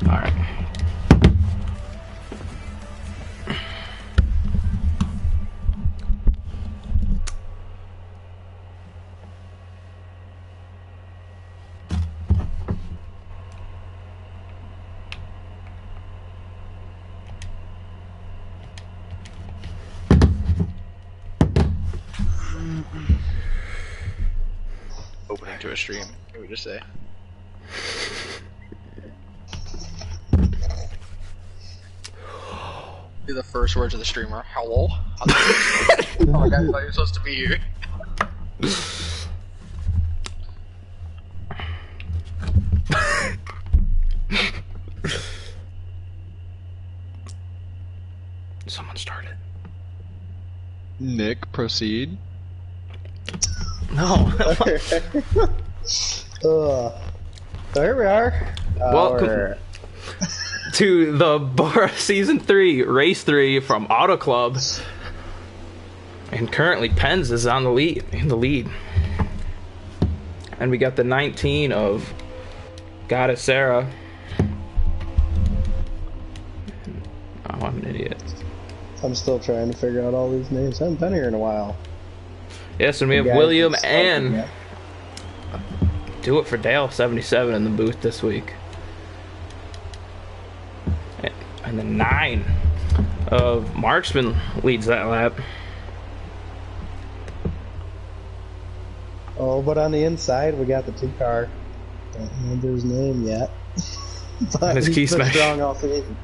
All right. Opening to a stream, what would you say? Be the first words of the streamer. Hello? Oh my god, I thought you were supposed to be here. Someone started. Nick, proceed. No. So here we are. Welcome to the BORA Season 3, Race 3 from Auto Club. And currently Pens is on the lead, And we got the 19 of Goddess Sarah. Oh, I'm an idiot. I'm still trying to figure out all these names. I haven't been here in a while. Yes, and we have William and Do It for Dale 77 in the booth this week. And the 9 of Marksman leads that lap. Oh, but on the inside we got the 2-car. Don't remember his name yet. But his key smash. Strong all season.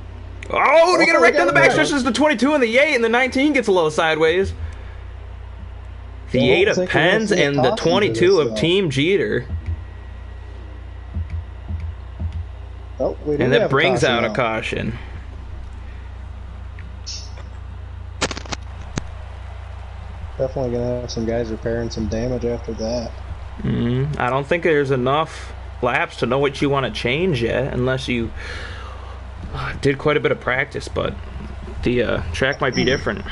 Oh, they get a wreck on the backstretch. There's the 22 and the 8, and the 19 gets a little sideways. The 8 of Pens and the 22 of Team Jeter. Oh, we do and have that brings out now. a caution. Definitely gonna have some guys repairing some damage after that. I don't think there's enough laps to know what you want to change yet, unless you did quite a bit of practice, but the track might be different.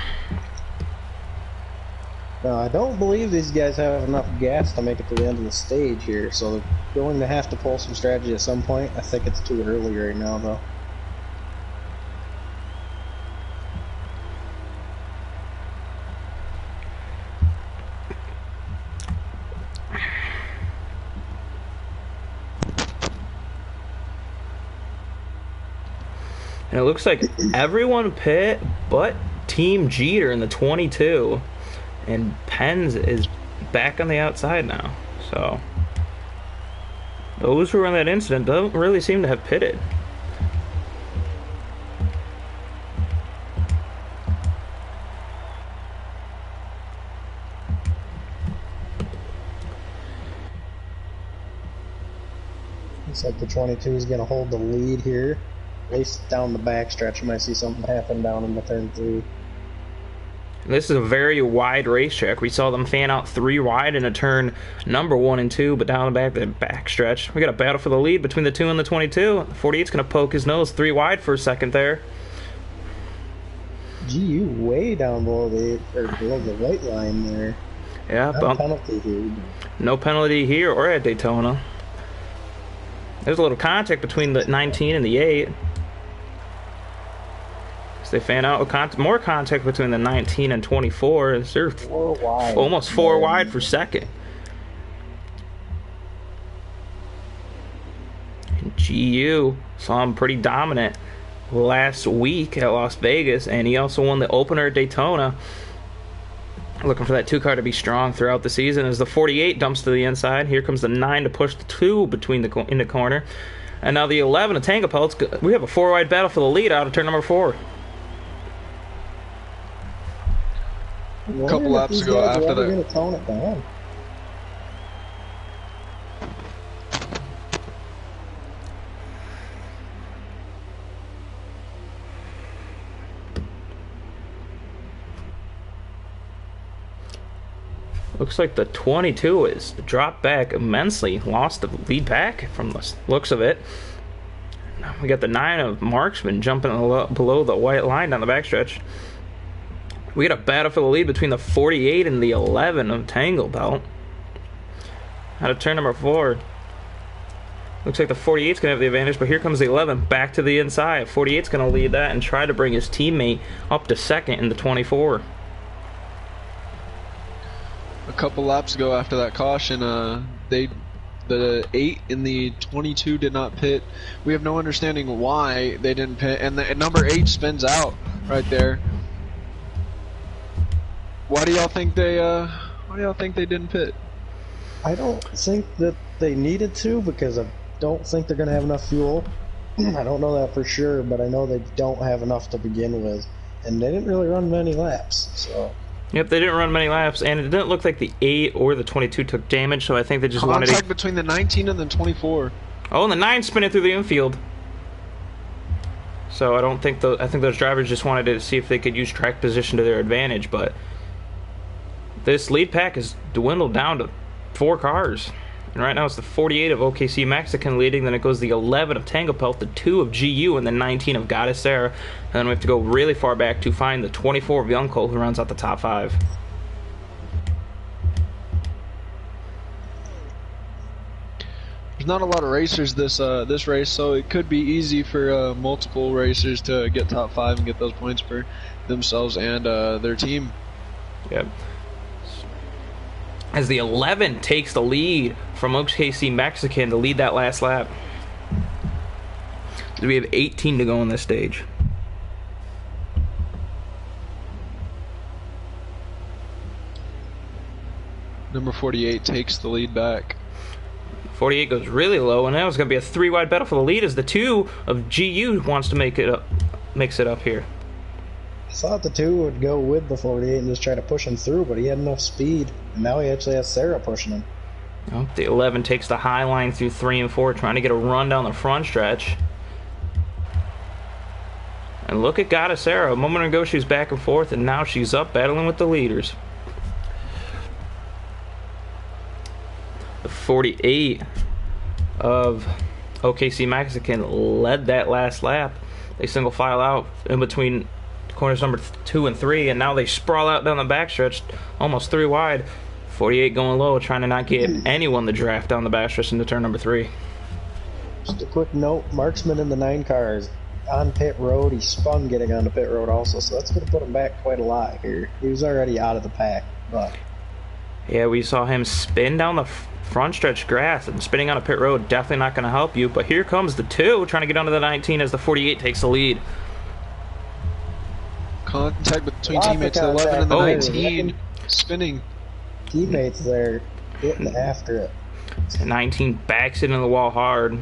No, I don't believe these guys have enough gas to make it to the end of the stage here, so they're going to have to pull some strategy at some point. I think it's too early right now, though. And it looks like everyone pit but Team Jeter in the 22. And Pens is back on the outside now. So those who were in that incident don't really seem to have pitted. Looks like the 22 is going to hold the lead here. At least down the backstretch, you might see something happen down in the turn 3. This is a very wide racetrack. We saw them fan out 3 wide in a turn number 1 and 2, but down the backstretch, we got a battle for the lead between the 2 and the 22. The 48's going to poke his nose 3 wide for a second there. Gee, you way down below the white line there. Yeah, No penalty here. No penalty here or at Daytona. There's a little contact between the 19 and the 8. They fan out with more contact between the 19 and 24. They're 4 wide. Almost 4 wide for second. And GU saw him pretty dominant last week at Las Vegas, and he also won the opener at Daytona. Looking for that 2-car to be strong throughout the season as the 48 dumps to the inside. Here comes the 9 to push the 2 between in the corner. And now the 11 of Tango Pelts. We have a 4-wide battle for the lead out of turn number 4. A couple laps ago after that. Gonna tone it down. Looks like the 22 is dropped back immensely. Lost the lead back from the looks of it. Now we got the 9 of Marksman jumping below the white line down the backstretch. We got a battle for the lead between the 48 and the 11 of Tangle Belt. Out of turn number 4. Looks like the 48's going to have the advantage, but here comes the 11 back to the inside. 48's going to lead that and try to bring his teammate up to second in the 24. A couple laps ago after that caution, the 8 and the 22 did not pit. We have no understanding why they didn't pit, and the number 8 spins out right there. Why do y'all think they didn't pit? I don't think that they needed to, because I don't think they're going to have enough fuel. I don't know that for sure, but I know they don't have enough to begin with, and they didn't really run many laps, so... Yep, they didn't run many laps, and it didn't look like the 8 or the 22 took damage, so I think they just wanted to... Contact between the 19 and the 24. Oh, and the 9 spinning through the infield. So I don't think I think those drivers just wanted to see if they could use track position to their advantage, but this lead pack has dwindled down to 4 cars. And right now it's the 48 of OKC Mexican leading, then it goes the 11 of Tangopelt, the 2 of GU, and the 19 of Goddessera. And then we have to go really far back to find the 24 of Youngco, who runs out the top 5. There's not a lot of racers this race, so it could be easy for multiple racers to get top 5 and get those points for themselves and their team. Yep. As the 11 takes the lead from OKC Mexican to lead that last lap. We have 18 to go on this stage. Number 48 takes the lead back. 48 goes really low, and now it's going to be a 3-wide battle for the lead as the 2 of GU wants to makes it up here. I thought the 2 would go with the 48 and just try to push him through, but he had enough speed, and now he actually has Sarah pushing him. Oh, the 11 takes the high line through 3 and 4, trying to get a run down the front stretch. And look at Goddessera. A moment ago she was back and forth, and now she's up battling with the leaders. The 48 of OKC Mexican led that last lap. They single file out in between corners number 2 and 3, and now they sprawl out down the backstretch, almost 3 wide. 48 going low, trying to not get anyone to draft down the backstretch into turn number 3. Just a quick note, Marksman in the 9 cars on pit road. He spun getting onto pit road also, so that's going to put him back quite a lot here. He was already out of the pack, but... Yeah, we saw him spin down the front stretch grass, and spinning on a pit road definitely not going to help you, but here comes the 2 trying to get onto the 19 as the 48 takes the lead. Contact between teammates, the 11 and the 19 spinning. Teammates there getting after it. The 19 backs it into the wall hard.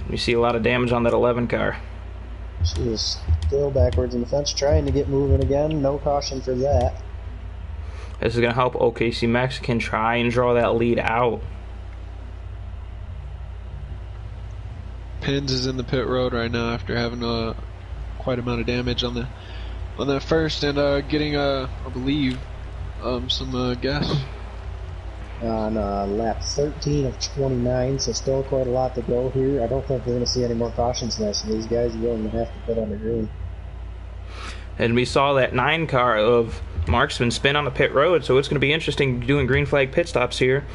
We see a lot of damage on that 11 car. She is still backwards in the fence, trying to get moving again. No caution for that. This is going to help OKC Mexican try and draw that lead out. Pins is in the pit road right now after having quite amount of damage on the first and getting I believe some gas. On lap 13 of 29, so still quite a lot to go here. I don't think we're going to see any more cautions now, so these guys are going to have to put on the green. And we saw that 9 car of Marksman spin on the pit road, so it's going to be interesting doing green flag pit stops here.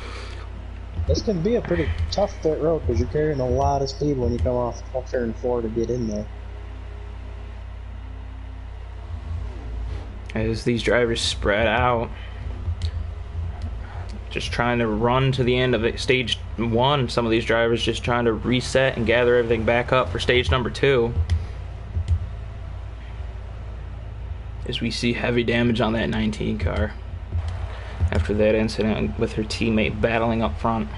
This can be a pretty tough pit road because you're carrying a lot of speed when you come off turn 4 to get in there. As these drivers spread out, just trying to run to the end of stage 1. Some of these drivers just trying to reset and gather everything back up for stage number 2. As we see heavy damage on that 19 car after that incident with her teammate battling up front.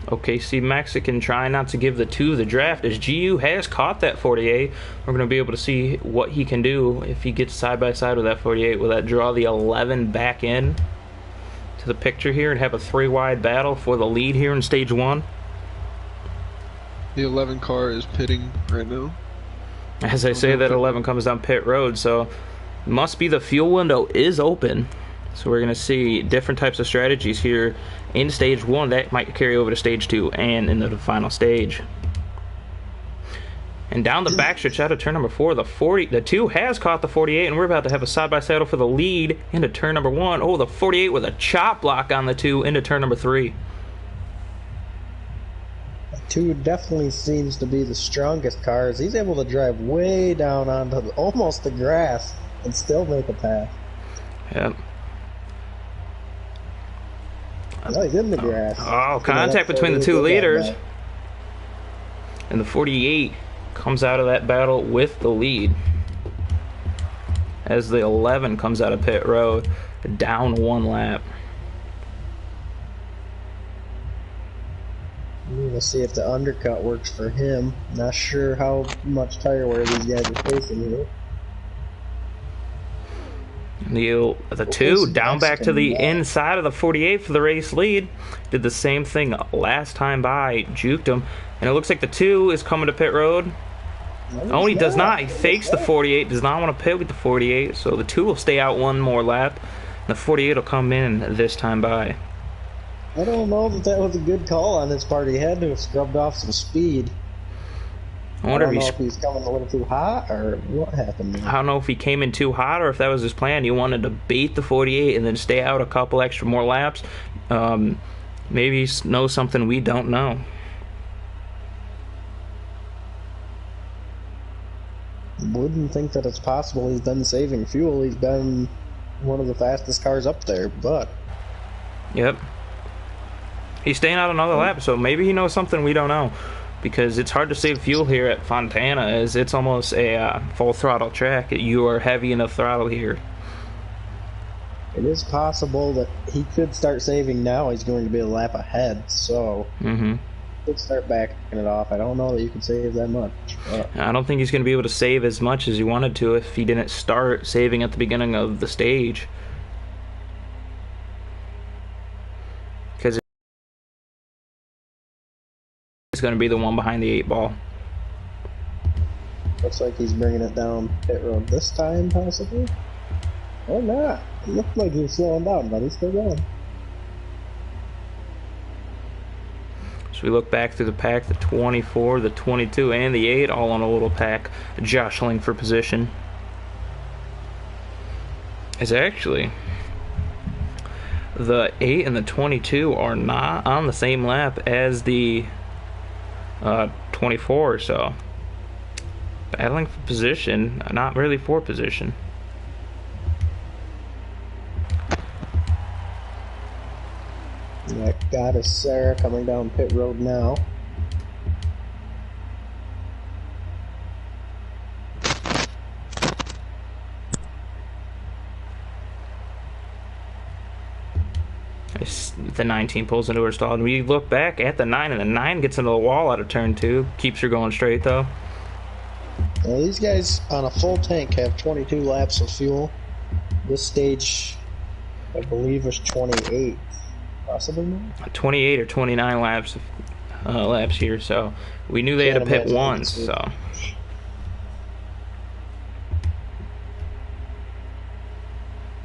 OKC Mexican trying not to give the 2 the draft as GU has caught that 48. We're going to be able to see what he can do if he gets side by side with that 48. Will that draw the 11 back in to the picture here and have a 3-wide battle for the lead here in stage 1? The 11 car is pitting right now. As I say, that 11 comes down pit road, so must be the fuel window is open So we're going to see different types of strategies here in stage 1 that might carry over to stage 2 and into the final stage. And down the backstretch out of turn number 4, the 2 has caught the 48, and we're about to have a side-by-saddle for the lead into turn number 1. Oh, the 48 with a chop block on the 2 into turn number 3. The 2 definitely seems to be the strongest car, as he's able to drive way down onto almost the grass and still make a pass. Yep. Oh, he's in the grass. Oh, contact between the 2 leaders. And the 48 comes out of that battle with the lead. As the 11 comes out of pit road, down 1 lap. Let's see if the undercut works for him. Not sure how much tire wear these guys are facing here. The 2 down back to the inside of the 48 for the race lead. Did the same thing last time by, juked him. And it looks like the 2 is coming to pit road. Oh, he does not. He fakes the 48, does not want to pit with the 48. So the 2 will stay out 1 more lap. The 48 will come in this time by. I don't know that that was a good call on his part. He had to have scrubbed off some speed. I don't know if he's coming a little too hot or what happened there. I don't know if he came in too hot or if that was his plan. He wanted to bait the 48 and then stay out a couple extra more laps. Maybe he knows something we don't know. Wouldn't think that it's possible. He's been saving fuel. He's been one of the fastest cars up there, but... Yep. He's staying out another lap, so maybe he knows something we don't know. Because it's hard to save fuel here at Fontana, as it's almost a full throttle track. You are heavy in the throttle here. It is possible that he could start saving now. He's going to be a lap ahead, so... Could start backing it off. I don't know that you can save that much. I don't think he's going to be able to save as much as he wanted to if he didn't start saving at the beginning of the stage. Because it's going to be the one behind the 8 ball. Looks like he's bringing it down pit road this time, possibly. Or not. It looked like he was slowing down, but he's still going. So we look back through the pack, the 24, the 22, and the 8, all on a little pack, jostling for position. It's actually, the 8 and the 22 are not on the same lap as the 24, so battling for position, not really for position. That goddess Sarah coming down pit road now. The 19 pulls into her stall, and we look back at the 9, and the 9 gets into the wall out of turn 2. Keeps her going straight, though. Well, these guys on a full tank have 22 laps of fuel. This stage, I believe, was 28. Possibly more? 28 or 29 laps here, so we knew they had to pit once, so...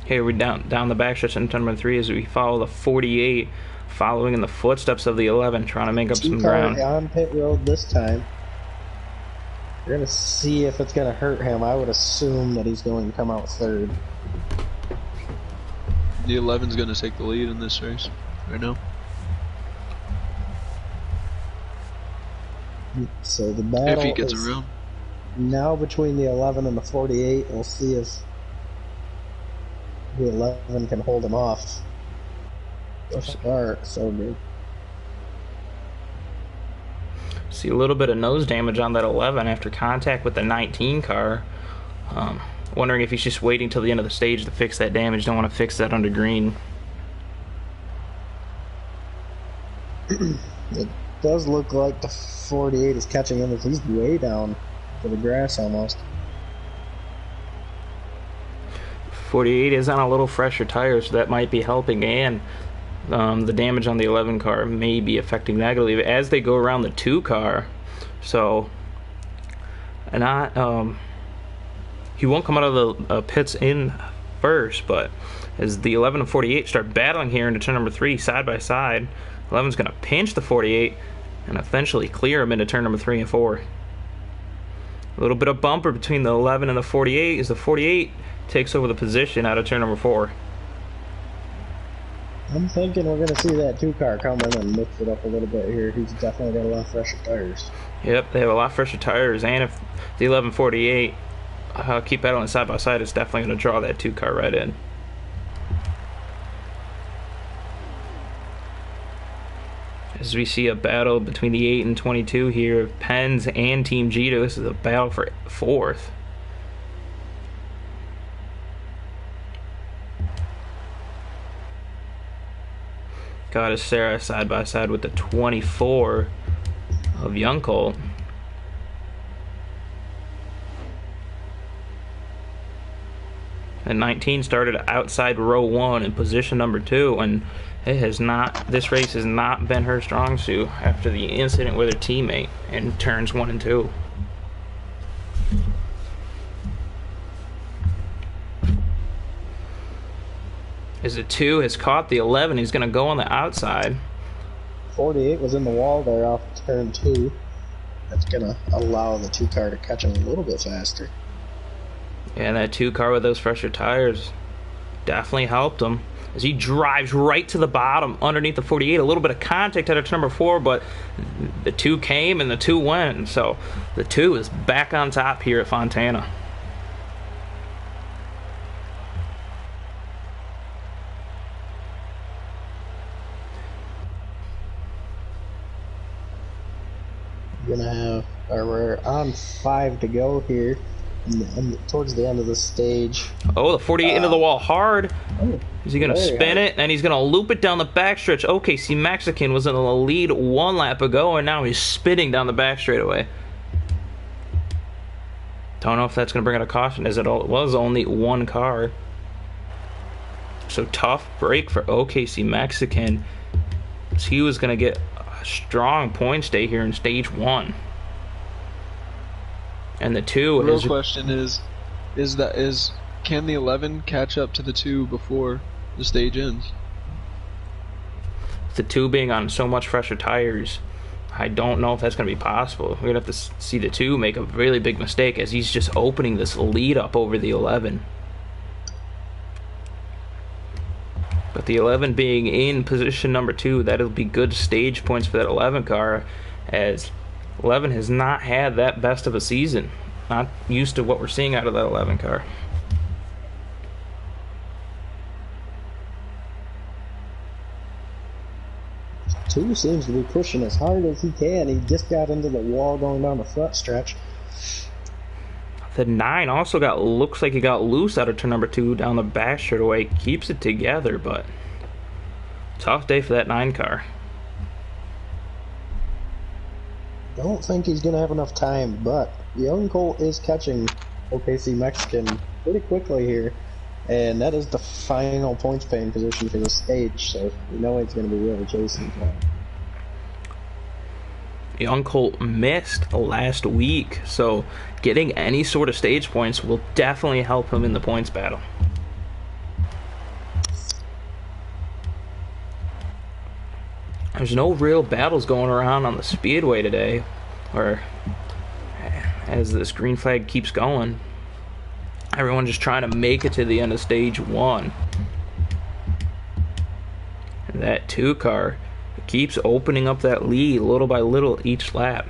Here we down the backstretch in turn number 3 as we follow the 48, following in the footsteps of the 11, trying to make up some ground. On pit road this time. We're gonna see if it's gonna hurt him. I would assume that he's going to come out third. The 11's gonna take the lead in this race right now. So the battle if he gets is around now between the 11 and the 48. We'll see if the 11 can hold him off. The start so good. See a little bit of nose damage on that 11 after contact with the 19 car. Wondering if he's just waiting till the end of the stage to fix that damage. Don't want to fix that under green. It does look like the 48 is catching him as he's way down to the grass almost. 48 is on a little fresher tire, so that might be helping, and the damage on the 11 car may be affecting negatively as they go around the 2 car. So, not he won't come out of the pits in first, but as the 11 and 48 start battling here into turn number 3 side by side. 11's going to pinch the 48 and eventually clear him into turn number 3 and 4. A little bit of bumper between the 11 and the 48 as the 48 takes over the position out of turn number 4. I'm thinking we're going to see that 2 car come in and mix it up a little bit here. He's definitely got a lot fresher tires. Yep, they have a lot fresher tires, and if the 1148 keep battling side by side, it's definitely going to draw that 2 car right in. As we see a battle between the 8 and 22 here, Pens and Team Gito. This is a battle for 4th. Got Sarah side by side with the 24 of Young Colt. And 19 started outside row 1 in position number 2, and it has not. This race has not been her strong suit after the incident with her teammate in turns 1 and 2. As the 2 has caught the 11, he's going to go on the outside. 48 was in the wall there off turn 2. That's going to allow the 2 car to catch him a little bit faster. And that 2 car with those fresher tires definitely helped him as he drives right to the bottom underneath the 48. A little bit of contact out of turn number 4, but the 2 came and the 2 went. So the 2 is back on top here at Fontana. We're on 5 to go here, towards the end of the stage. Oh, the 48 into the wall hard. Oh, is he going to spin it? And he's going to loop it down the backstretch. OKC Mexican was in the lead 1 lap ago, and now he's spinning down the back straightaway. Don't know if that's going to bring out a caution, as it was only 1 car. So tough break for OKC Mexican. He was going to get a strong points day here in stage 1. And the 2 the real question is can the 11 catch up to the 2 before the stage ends? The 2 being on so much fresher tires, I don't know if that's going to be possible. We're going to have to see the 2 make a really big mistake as he's just opening this lead up over the 11. But the 11 being in position number 2, that'll be good stage points for that 11 car, as 11 has not had that best of a season. Not used to what we're seeing out of that 11 car. Two seems to be pushing as hard as he can. He just got into the wall going down the front stretch. The 9 also looks like he got loose out of turn number 2 down the back straightaway. Keeps it together, but tough day for that 9 car. Don't think he's going to have enough time, but Young Colt is catching OKC Mexican pretty quickly here, and that is the final points paying position for the stage, so we know he's going to be really chasing that. Young Colt missed last week, so getting any sort of stage points will definitely help him in the points battle. There's no real battles going around on the speedway today, or as this green flag keeps going, everyone just trying to make it to the end of stage 1. And that 2 car keeps opening up that lead little by little each lap.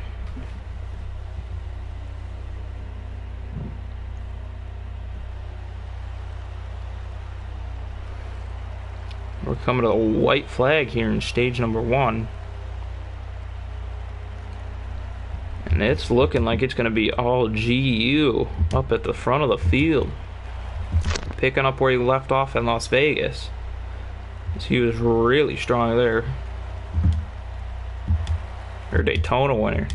We're coming to the white flag here in stage number 1. And it's looking like it's going to be all GU up at the front of the field. Picking up where he left off in Las Vegas. He was really strong there. Or Daytona winner.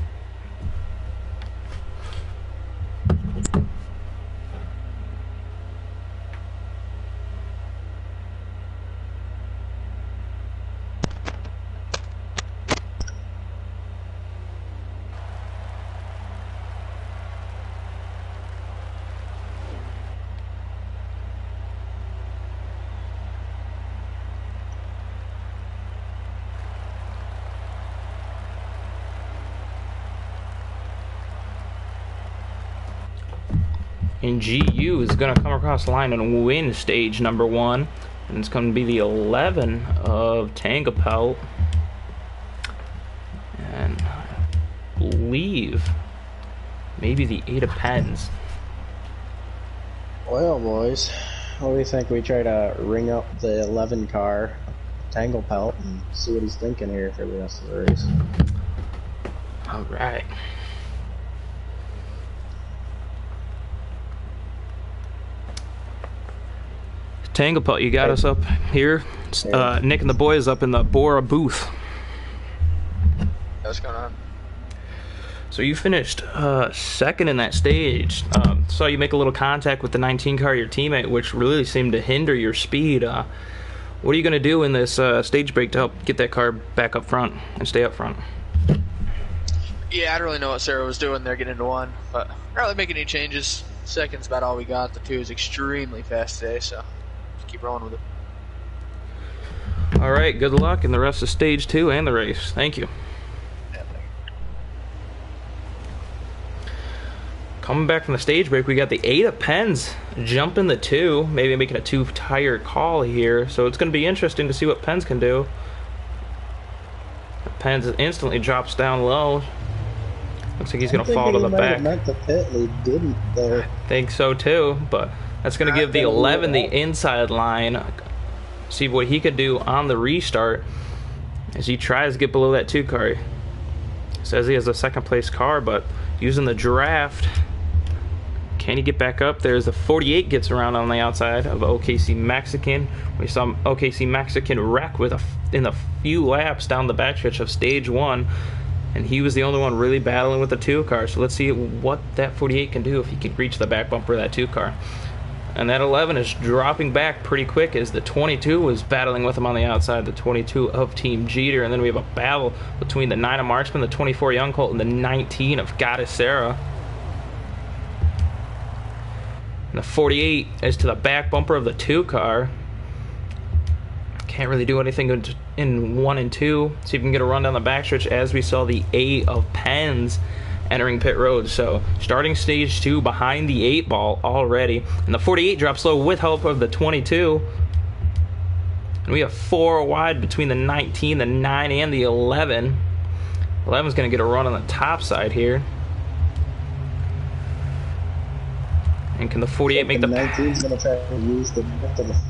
And GU is going to come across the line and win stage number 1. And it's going to be the 11 of Tangapelt. And I believe maybe the 8 of Pens. Well, boys, what do you think we try to ring up the 11 car, Tangapelt, and see what he's thinking here for the rest of the race? All right. Tangapelt, you got us up here. Nick and the boys up in the BORA booth. What's going on? So you finished second in that stage. Saw you make a little contact with the 19 car, your teammate, which really seemed to hinder your speed. What are you going to do in this stage break to help get that car back up front and stay up front? Yeah, I don't really know what Sarah was doing there getting into 1, but not really making any changes. Second's about all we got. The 2 is extremely fast today, so just keep rolling with it. All right, good luck in the rest of stage 2 and the race. Thank you. Yeah, thank you. Coming back from the stage break, we got the 8 of Pens jumping the 2, maybe making a 2-tire call here. So it's going to be interesting to see what Pens can do. Pens instantly drops down low. Looks like he's going to fall to the back. Meant to pit, he didn't there. I think so too, but that's going to give the 11 the inside line. See what he could do on the restart as he tries to get below that 2 car. Says he has a second place car, but using the draft, can he get back up? There's the 48 gets around on the outside of OKC Mexican. We saw OKC Mexican wreck with in the few laps down the backstretch of stage 1, and he was the only one really battling with the 2 car. So let's see what that 48 can do if he can reach the back bumper of that 2 car. And that 11 is dropping back pretty quick as the 22 was battling with him on the outside, the 22 of Team Jeter. And then we have a battle between the 9 of Marchman, the 24 Young Colt, and the 19 of Goddess Sarah. And the 48 is to the back bumper of the 2 car. Can't really do anything in 1 and 2. See if we can get a run down the backstretch as we saw the 8 of Pens entering pit road. So starting stage 2 behind the 8 ball already. And the 48 drops low with help of the 22. And we have 4 wide between the 19, the 9, and the 11. 11's going to get a run on the top side here. And can the 48 make the 19's going to try to use the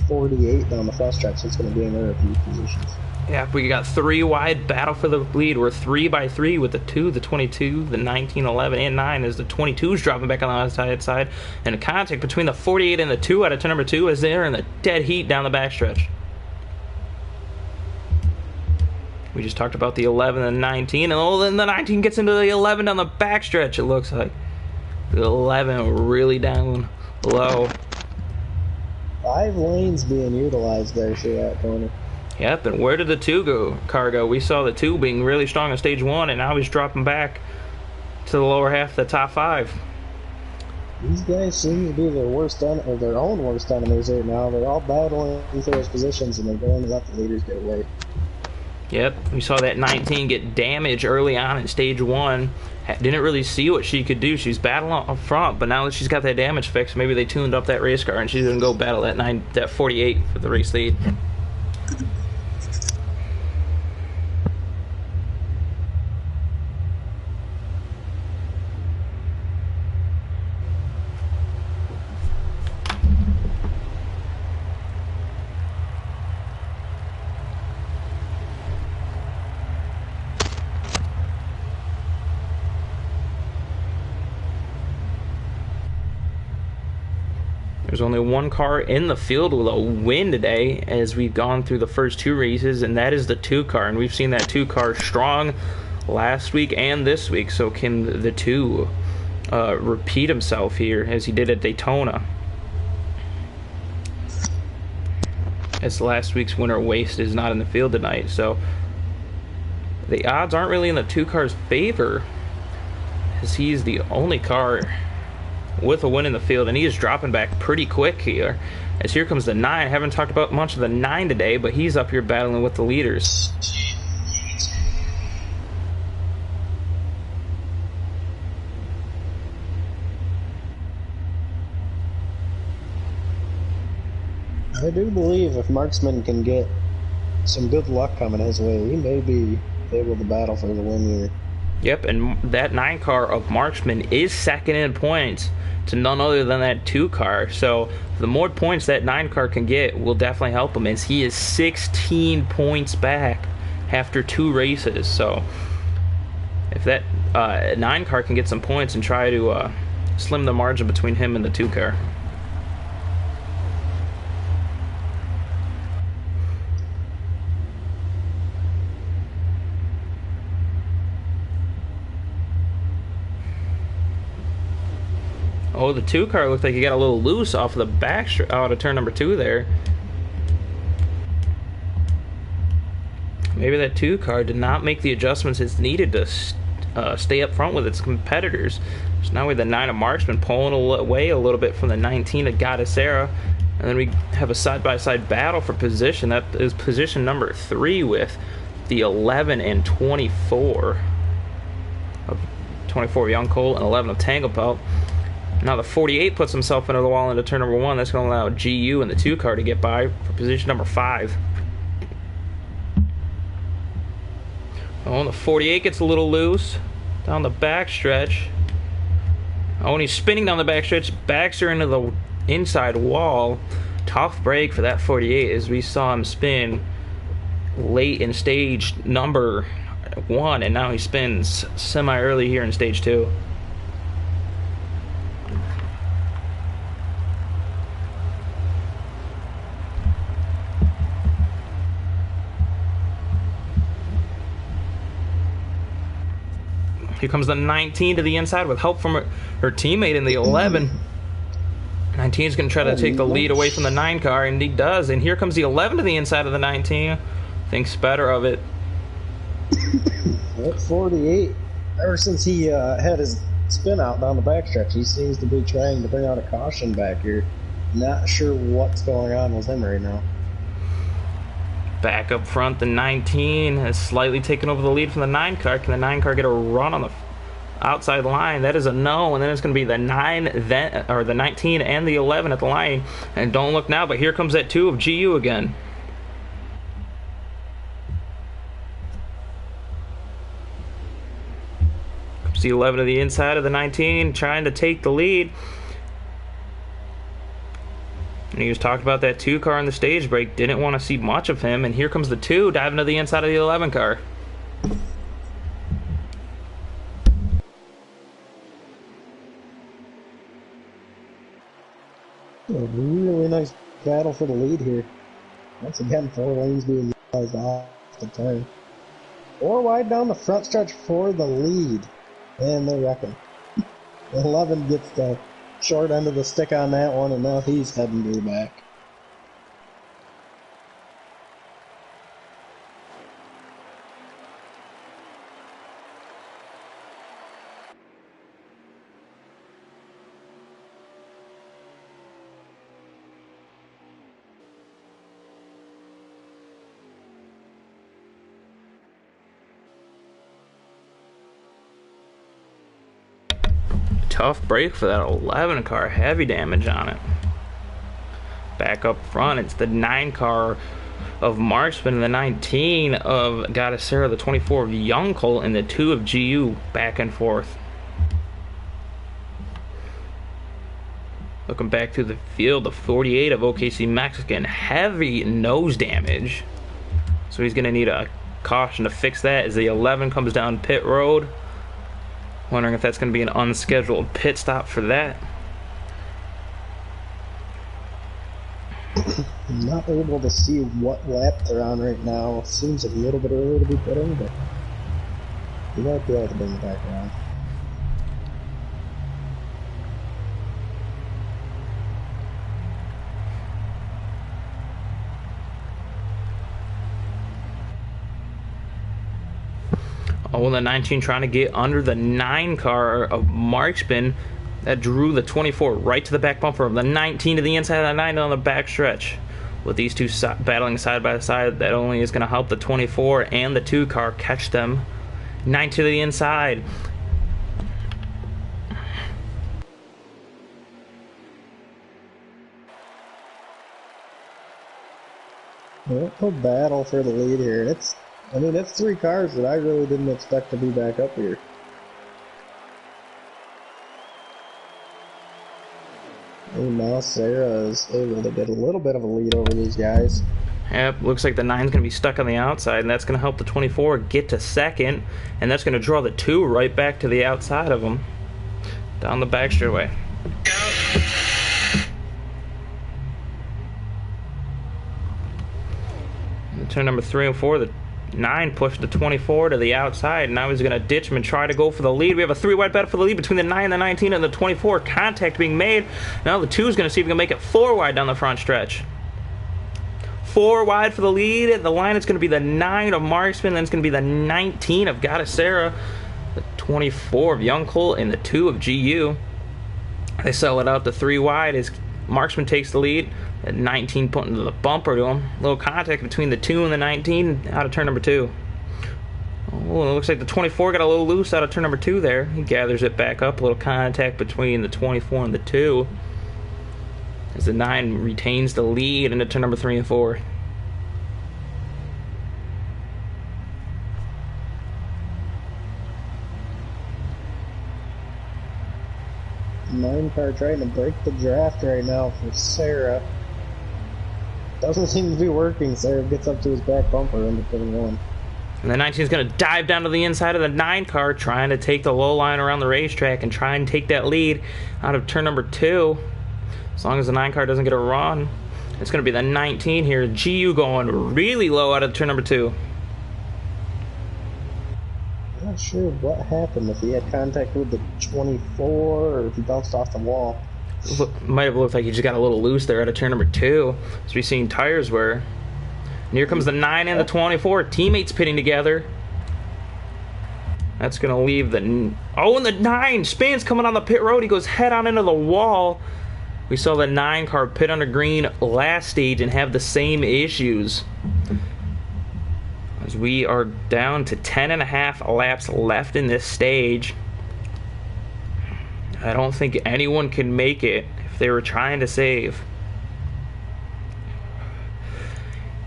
48 down the fast track, so it's going to be in there a few positions. Yeah, we got 3 wide battle for the lead. We're 3 by 3 with the 2, the 22, the 19, 11, and 9 as the 22's dropping back on the outside side. And a contact between the 48 and the 2 out of turn number 2 as they're in the dead heat down the backstretch. We just talked about the 11 and 19, and then the 19 gets into the 11 down the backstretch, it looks like. The 11 really down low. 5 lanes being utilized there through that corner. Yep, and where did the 2 car go? We saw the 2 being really strong in stage 1, and now he's dropping back to the lower half of the top 5. These guys seem to be their worst or their own worst enemies right now. They're all battling for those positions, and they're going to let the leaders get away. Yep, we saw that 19 get damage early on in stage 1. Didn't really see what she could do. She's battling up front, but now that she's got that damage fixed, maybe they tuned up that race car, and she's going to go battle that 48 for the race lead. There's only 1 car in the field with a win today as we've gone through the first 2 races, and that is the 2 car. And we've seen that 2 car strong last week and this week. So can the 2 repeat himself here as he did at Daytona? As last week's winner, Waste, is not in the field tonight. So the odds aren't really in the 2 car's favor as he's the only car with a win in the field, and he is dropping back pretty quick here. As here comes the 9. Haven't talked about much of the 9 today, but he's up here battling with the leaders. I do believe if Marksman can get some good luck coming his way, he may be able to battle for the win here. Yep, and that 9 car of Marksman is second in points to none other than that 2 car. So the more points that 9 car can get will definitely help him, as he is 16 points back after 2 races. So if that 9 car can get some points and try to slim the margin between him and the 2 car. Oh, the 2 car looked like he got a little loose off of the back out of turn number 2 there. Maybe that 2 car did not make the adjustments it's needed to stay up front with its competitors. So now we have the 9 of Marksman pulling away a little bit from the 19 of Goddessera. And then we have a side-by-side battle for position. That is position number 3 with the 11 and 24 of 24 Young Colt and 11 of Tanglepelt. Now the 48 puts himself into the wall into turn number 1. That's going to allow GU and the 2 car to get by for position number 5. Oh, and the 48 gets a little loose down the backstretch. Oh, and he's spinning down the backstretch, backs her into the inside wall. Tough break for that 48 as we saw him spin late in stage number 1, and now he spins semi-early here in stage 2. Here comes the 19 to the inside with help from her teammate in the 11. 19 is going to try to take the lead away from the 9 car, and he does. And here comes the 11 to the inside of the 19. Thinks better of it. At 48, ever since he had his spin out down the backstretch, he seems to be trying to bring out a caution back here. Not sure what's going on with him right now. Back up front, the 19 has slightly taken over the lead from the 9 car. Can the 9 car get a run on the outside line? That is a no, and then it's going to be the 19 and the 11 at the line. And don't look now, but here comes that 2 of GU again. Comes the 11 to the inside of the 19, trying to take the lead. And he was talking about that 2 car in the stage break. Didn't want to see much of him. And here comes the 2 diving to the inside of the 11 car. A really nice battle for the lead here. Once again, 4 lanes being utilized off the turn. 4 wide down the front stretch for the lead. And they're wrecking. 11 gets the short end of the stick on that one, and now he's heading to the back. Tough break for that 11 car, heavy damage on it. Back up front, it's the 9 car of Marksman and the 19 of Goddessera, the 24 of Young Colt, and the 2 of GU back and forth. Looking back through the field, the 48 of OKC Mexican, heavy nose damage. So he's going to need a caution to fix that as the 11 comes down pit road. Wondering if that's going to be an unscheduled pit stop for that. I'm not able to see what lap they're on right now. Seems a little bit early to be pitting, but you might be able to bring it back around. Oh, the 19 trying to get under the 9 car of Marksman. That drew the 24 right to the back bumper of the 19 to the inside of the 9 on the back stretch. With these 2 battling side by side, that only is going to help the 24 and the 2 car catch them. 9 to the inside. They'll battle for the lead here. I mean, it's 3 cars that I really didn't expect to be back up here. And now Sarah is able to get a little bit of a lead over these guys. Yep, looks like the 9's going to be stuck on the outside, and that's going to help the 24 get to second, and that's going to draw the 2 right back to the outside of them, down the back straightaway. And turn number 3 and 4, the 9 pushed the 24 to the outside, and now he's going to ditch him and try to go for the lead. We have a 3-wide battle for the lead between the 9, the 19, and the 24. Contact being made. Now the 2 is going to see if he can make it 4 wide down the front stretch. 4 wide for the lead. The line is going to be the 9 of Marksman, then it's going to be the 19 of Goddessera, the 24 of Young Colt, and the 2 of GU. They sell it out to 3 wide as Marksman takes the lead. At 19 putting the bumper to him. Little contact between the 2 and the 19 out of turn number 2. Oh, it looks like the 24 got a little loose out of turn number 2 there. He gathers it back up. A little contact between the 24 and the 2. As the 9 retains the lead into turn number 3 and 4. The 9 car trying to break the draft right now for Sarah. Doesn't seem to be working. Sarah gets up to his back bumper into turn 1. And the 19 is going to dive down to the inside of the 9 car, trying to take the low line around the racetrack and try and take that lead out of turn number 2. As long as the 9 car doesn't get a run, it's going to be the 19 here. GU going really low out of turn number 2. I'm not sure what happened, if he had contact with the 24 or if he bounced off the wall. Might have looked like he just got a little loose there out of turn number 2, as we've seen tires wear. And here comes the 9 and the 24. Teammates pitting together. That's going to leave the... Oh, and the 9 spins coming on the pit road. He goes head on into the wall. We saw the 9 car pit under green last stage and have the same issues. As we are down to 10.5 laps left in this stage. I don't think anyone can make it if they were trying to save.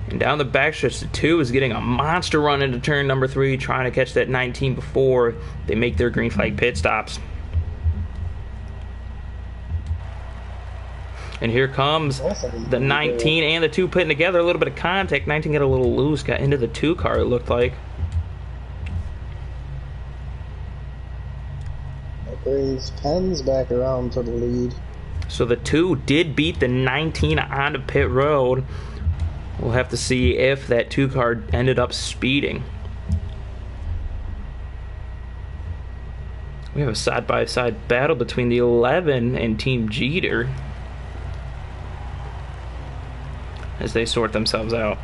And down the backstretch, the 2 is getting a monster run into turn number 3, trying to catch that 19 before they make their green flag pit stops. And here comes the 19 and the 2 putting together. A little bit of contact. 19 got a little loose, got into the 2 car, it looked like. That brings Pens back around to the lead. So the 2 did beat the 19 onto pit road. We'll have to see if that 2 car ended up speeding. We have a side-by-side battle between the 11 and Team Jeter as they sort themselves out.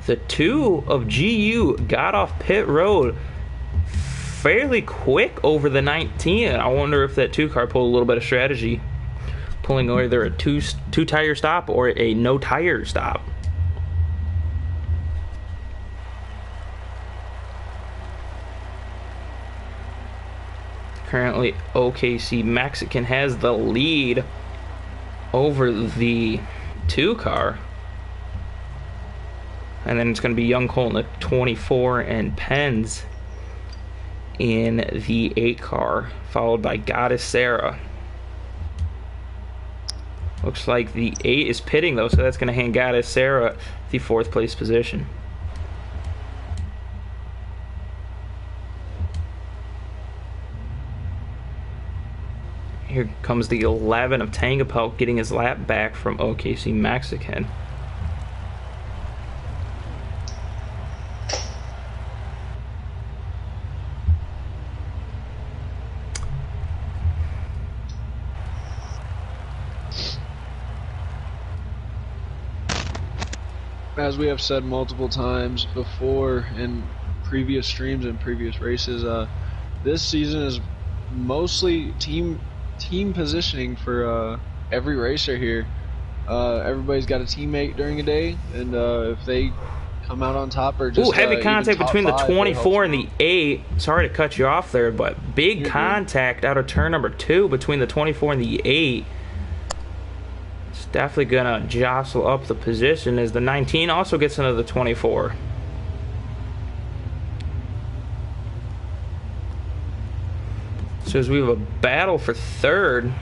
The 2 of GU got off pit road fairly quick over the 19. I wonder if that 2 car pulled a little bit of strategy, pulling either a two tire stop or a no tire stop. Currently OKC Mexican has the lead over the 2 car. And then it's going to be Young Colt in the 24 and Pens in the 8 car, followed by Goddessera. Looks like the 8 is pitting though, so that's going to hand Goddessera the 4th place position. Here comes the 11 of Tangapel getting his lap back from OKC Mexican. As we have said multiple times before in previous streams and previous races, this season is mostly team positioning for every racer here. Everybody's got a teammate during a day, and if they come out on top or just Ooh, heavy even contact top between the five, it 24 and helps the 8. Sorry to cut you off there, but big contact out of turn number 2 between the 24 and the 8. It's definitely going to jostle up the position as the 19 also gets into the 24. So as we have a battle for third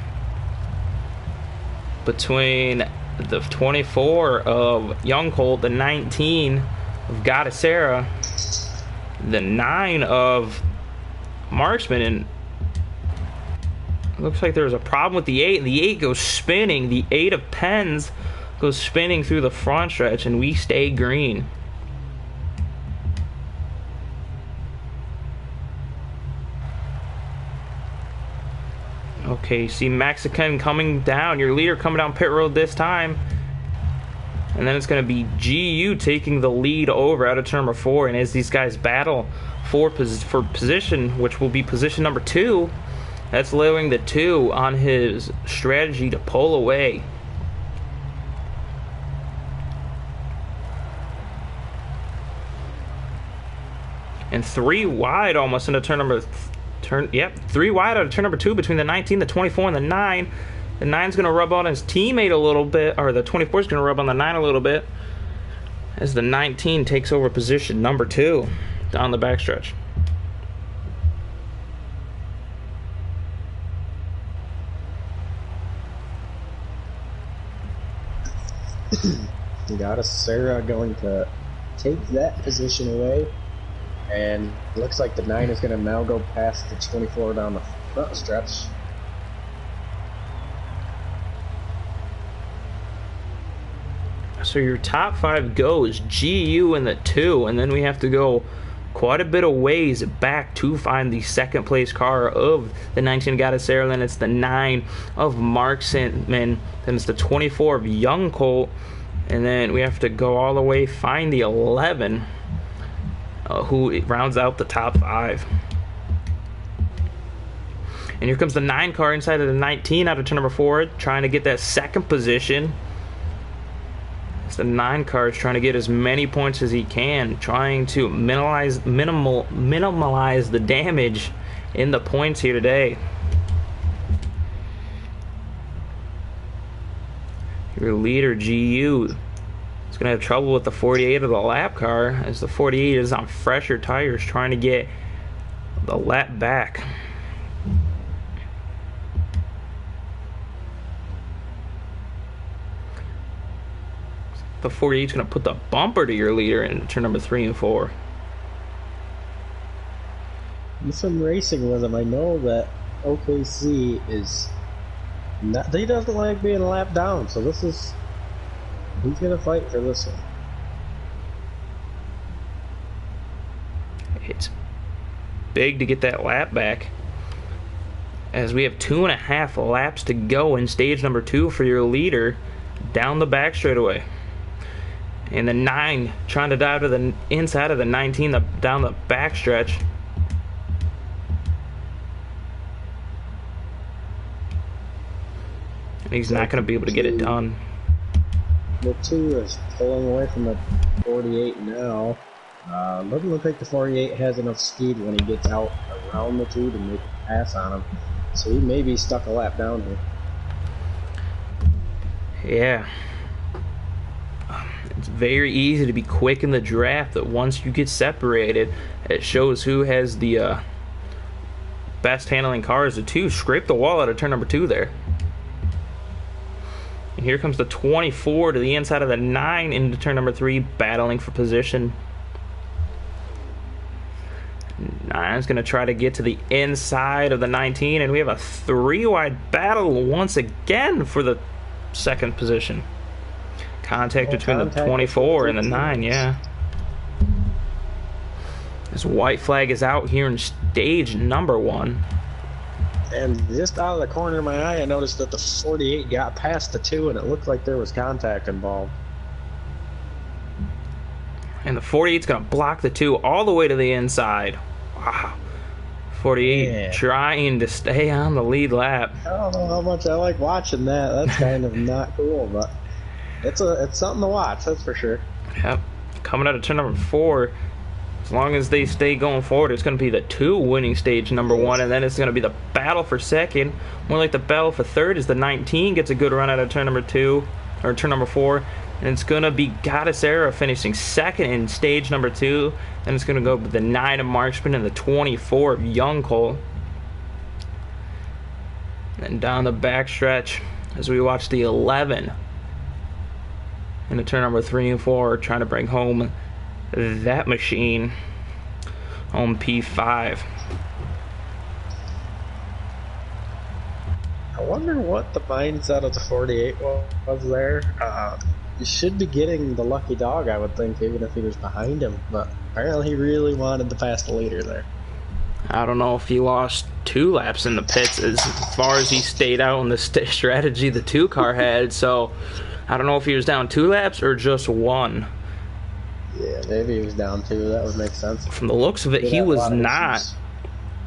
between the 24 of Young Colt, the 19 of Goddessera, the 9 of Marksman, and it looks like there's a problem with the 8, and the 8 goes spinning. The 8 of Pens goes spinning through the front stretch, and we stay green. Okay, you see Mexican coming down, your leader coming down pit road this time. And then it's going to be GU taking the lead over out of turn number 4. And as these guys battle for position, which will be position number 2, that's lowering the 2 on his strategy to pull away. And 3 wide almost into turn number 3 wide out of turn number 2 between the 19, the 24, and the 9. The 9's going to rub on his teammate a little bit, or the 24's going to rub on the 9 a little bit, as the 19 takes over position number 2 down the backstretch. You got a Sarah going to take that position away. And it looks like the 9 is going to now go past the 24 down the front stretch. So your top 5 goes GU in the 2, and then we have to go quite a bit of ways back to find the second place car of the 19 Goddessera. Then it's the 9 of Marksman, then it's the 24 of Young Colt, and then we have to go all the way find the 11. Who rounds out the top 5. And here comes the 9 car inside of the 19 out of turn number 4, trying to get that second position. It's the 9 car is trying to get as many points as he can, trying to minimize the damage in the points here today. Your leader, GU, going to have trouble with the 48 of the lap car, as the 48 is on fresher tires trying to get the lap back. The 48 is going to put the bumper to your leader in turn number 3 and 4. With some racing with him, I know that OKC is not, he doesn't like being lapped down, so this is, he's going to fight for this one. It's big to get that lap back, as we have 2.5 laps to go in stage number 2 for your leader down the back straightaway. And the 9 trying to dive to the inside of the 19 down the back stretch. And he's not going to be able to get it done. The 2 is pulling away from the 48 now. Doesn't look like the 48 has enough speed when he gets out around the 2 to make a pass on him. So he may be stuck a lap down here. Yeah. It's very easy to be quick in the draft, that once you get separated, it shows who has the best handling cars. The 2 scraped the wall out of turn number 2 there. And here comes the 24 to the inside of the 9 into turn number 3, battling for position. 9's going to try to get to the inside of the 19, and we have a 3-wide battle once again for the second position. Contact between the 24 and the 9, yeah. This white flag is out here in stage number 1. And just out of the corner of my eye, I noticed that the 48 got past the 2, and it looked like there was contact involved. And the 48's going to block the 2 all the way to the inside. Wow. 48 trying to stay on the lead lap. I don't know how much I like watching that. That's kind of not cool, but It's something to watch, that's for sure. Yep. Coming out of turn number 4, as long as they stay going forward, it's going to be the 2 winning stage number 1, and then it's going to be the battle for second. More like the battle for third as the 19 gets a good run out of turn number 2, or turn number 4, and it's going to be Goddess Era finishing second in stage number 2. Then it's going to go with the 9 of Marksman and the 24 of Young Cole. And down the backstretch as we watch the 11 into turn number 3 and 4, trying to bring home that machine on P5. I wonder what the mindset of the 48 was there. You should be getting the lucky dog, I would think, even if he was behind him. But apparently he really wanted to pass the leader there. I don't know if he lost 2 laps in the pits as far as he stayed out in the strategy the 2 car had. So I don't know if he was down 2 laps or just 1. Yeah, maybe he was down 2. That would make sense. From the looks of it, he was not.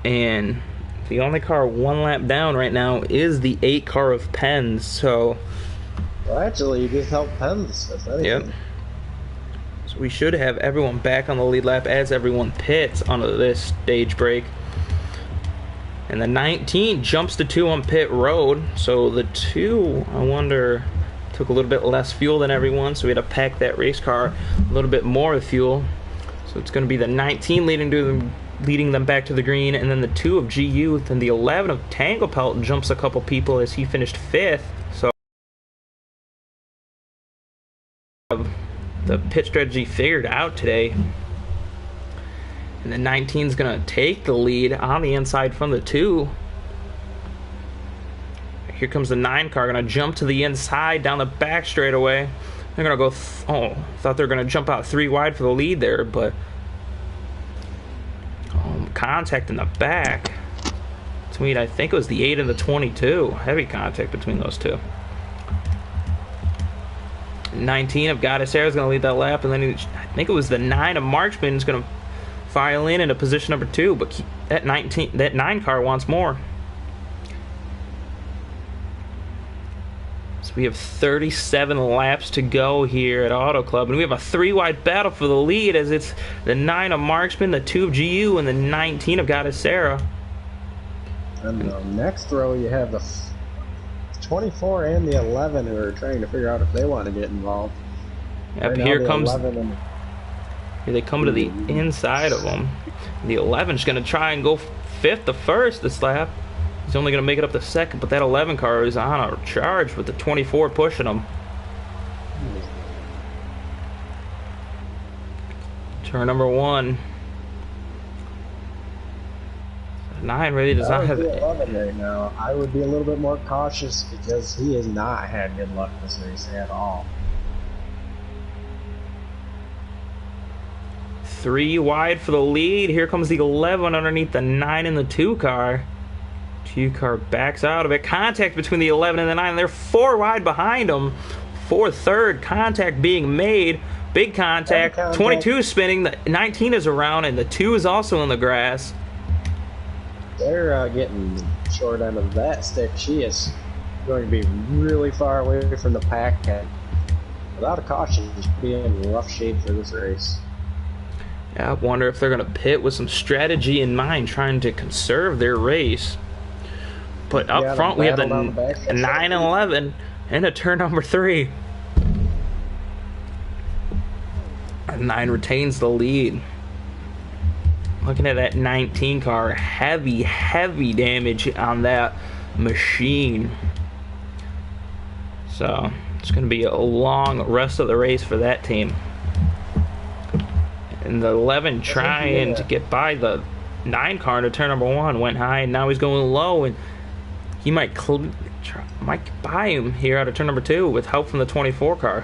And the only car 1 lap down right now is the 8 car of Penn's. So, well, actually, you just helped Penn's. Yep. So we should have everyone back on the lead lap as everyone pits onto this stage break. And the 19 jumps to 2 on pit road. So the 2, I wonder, took a little bit less fuel than everyone. So we had to pack that race car a little bit more with fuel. So it's going to be the 19 leading them back to the green. And then the 2 of GU. Then the 11 of Tanglepelt jumps a couple people as he finished 5th. So the pit strategy figured out today. And the 19 is going to take the lead on the inside from the 2. Here comes the 9 car, going to jump to the inside down the back straightaway. They're going to go, thought they were going to jump out 3 wide for the lead there, but contact in the back. Between, I think it was the 8 and the 22. Heavy contact between those 2. 19 of Goddess Air is going to lead that lap, and then I think it was the 9 of Marchman is going to file in into position number 2, but that 9 car wants more. So we have 37 laps to go here at Auto Club, and we have a 3-wide battle for the lead as it's the 9 of Marksman, the 2 of GU, and the 19 of Goddess Sarah. And the next row you have the 24 and the 11 who are trying to figure out if they want to get involved. Yep, right here now, comes. Here they come to the inside of them. The 11 is going to try and go 5th to 1st this lap. He's only going to make it up to 2nd, but that 11 car is on a charge with the 24 pushing him. Turn number 1. 9 really does not have it. 11 right now. I would be a little bit more cautious because he has not had good luck this race at all. 3 wide for the lead. Here comes the 11 underneath the 9 and the 2 car. 2 car backs out of it. Contact between the 11 and the 9. They're 4 wide behind them. 4th, 3rd. Contact being made. Big contact. 22 is spinning. The 19 is around, and the 2 is also in the grass. They're getting short end of that stick. She is going to be really far away from the pack, and without a caution, just be in rough shape for this race. Yeah, I wonder if they're going to pit with some strategy in mind, trying to conserve their race. But up front, we have the 9 and 11 and a turn number 3. 9 retains the lead. Looking at that 19 car, heavy damage on that machine. So it's going to be a long rest of the race for that team. And the 11 trying to get by the 9 car into turn number 1 went high, and now he's going low, and he might buy him here out of turn number 2 with help from the 24 car.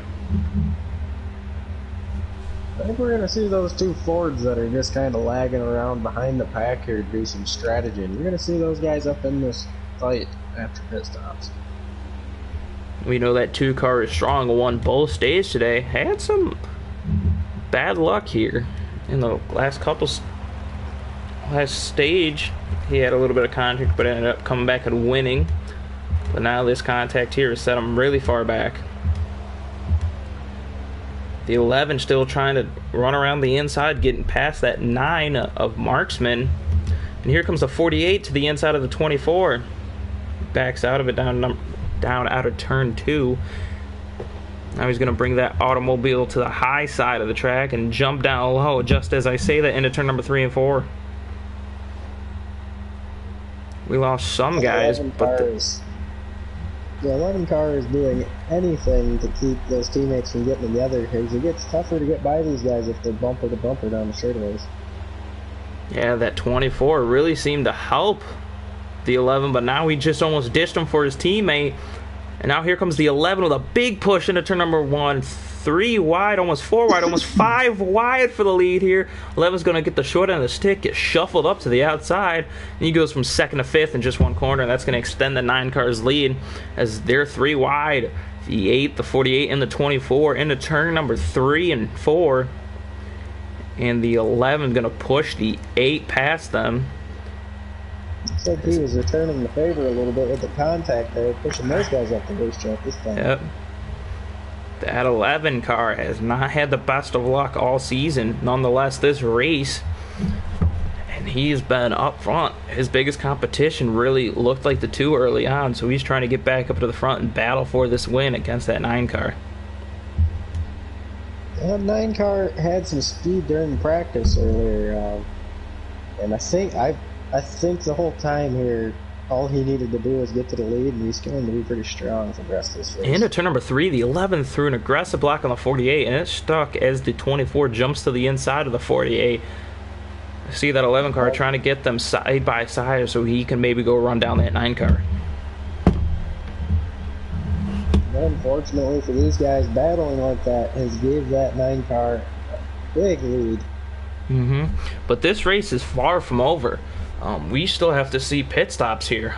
I think we're going to see those 2 Fords that are just kind of lagging around behind the pack here do some strategy. And you're going to see those guys up in this fight after pit stops. We know that 2 car is strong, won both stages today. Had some bad luck here in the last stage. He had a little bit of contact, but ended up coming back and winning. But now this contact here has set him really far back. The 11 still trying to run around the inside, getting past that 9 of Marksman. And here comes the 48 to the inside of the 24. Backs out of it down out of turn 2. Now he's going to bring that automobile to the high side of the track and jump down low just as I say that into turn number 3 and 4. We lost some guys, but the 11 car is doing anything to keep those teammates from getting together because it gets tougher to get by these guys if they're bumper to bumper down the straightaways. Yeah, that 24 really seemed to help the 11, but now he just almost dished him for his teammate. And now here comes the 11 with a big push into turn number 1. 3 wide, almost 4 wide, almost 5 wide for the lead here. 11's going to get the short end of the stick, get shuffled up to the outside, and he goes from 2nd to 5th in just one corner, and that's going to extend the 9 car's lead as they're 3 wide. The 8, the 48, and the 24 into turn number 3 and 4. And the 11 going to push the 8 past them. Looks like he was returning the favor a little bit with the contact there, pushing those guys up the racetrack this time. Yep. That 11 car has not had the best of luck all season. Nonetheless, this race, and he's been up front. His biggest competition really looked like the 2 early on, so he's trying to get back up to the front and battle for this win against that 9 car. That 9 car had some speed during practice earlier, and I think the whole time here, all he needed to do was get to the lead, and he's going to be pretty strong for the rest of this race. Into turn number 3, the 11 threw an aggressive block on the 48, and it stuck as the 24 jumps to the inside of the 48. I see that 11 car trying to get them side by side so he can maybe go run down that 9 car. But unfortunately for these guys, battling like that has gave that 9 car a big lead. But this race is far from over. We still have to see pit stops here.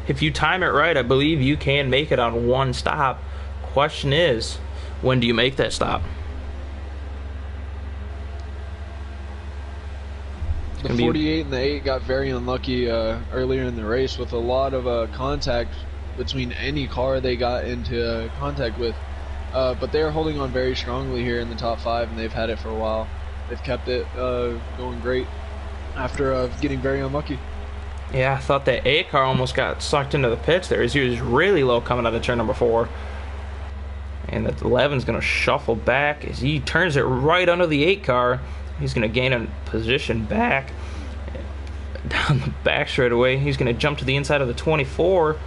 If you time it right, I believe you can make it on 1 stop. Question is, when do you make that stop? The 48 and the 8 got very unlucky earlier in the race with a lot of contact between any car they got into contact with. But they're holding on very strongly here in the top 5, and they've had it for a while. They've kept it going great after getting very unlucky. Yeah, I thought that 8 car almost got sucked into the pits there as he was really low coming out of turn number 4. And the 11's going to shuffle back as he turns it right under the 8 car. He's going to gain a position back down the back straightaway. He's going to jump to the inside of the 24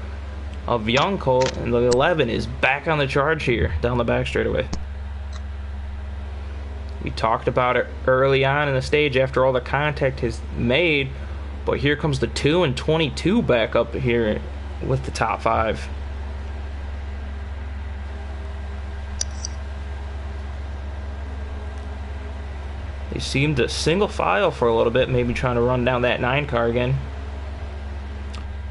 of Young Colt, and the 11 is back on the charge here down the back straightaway. We talked about it early on in the stage after all the contact is made, but here comes the 2 and 22 back up here with the top 5. They seemed to single file for a little bit, maybe trying to run down that 9 car again.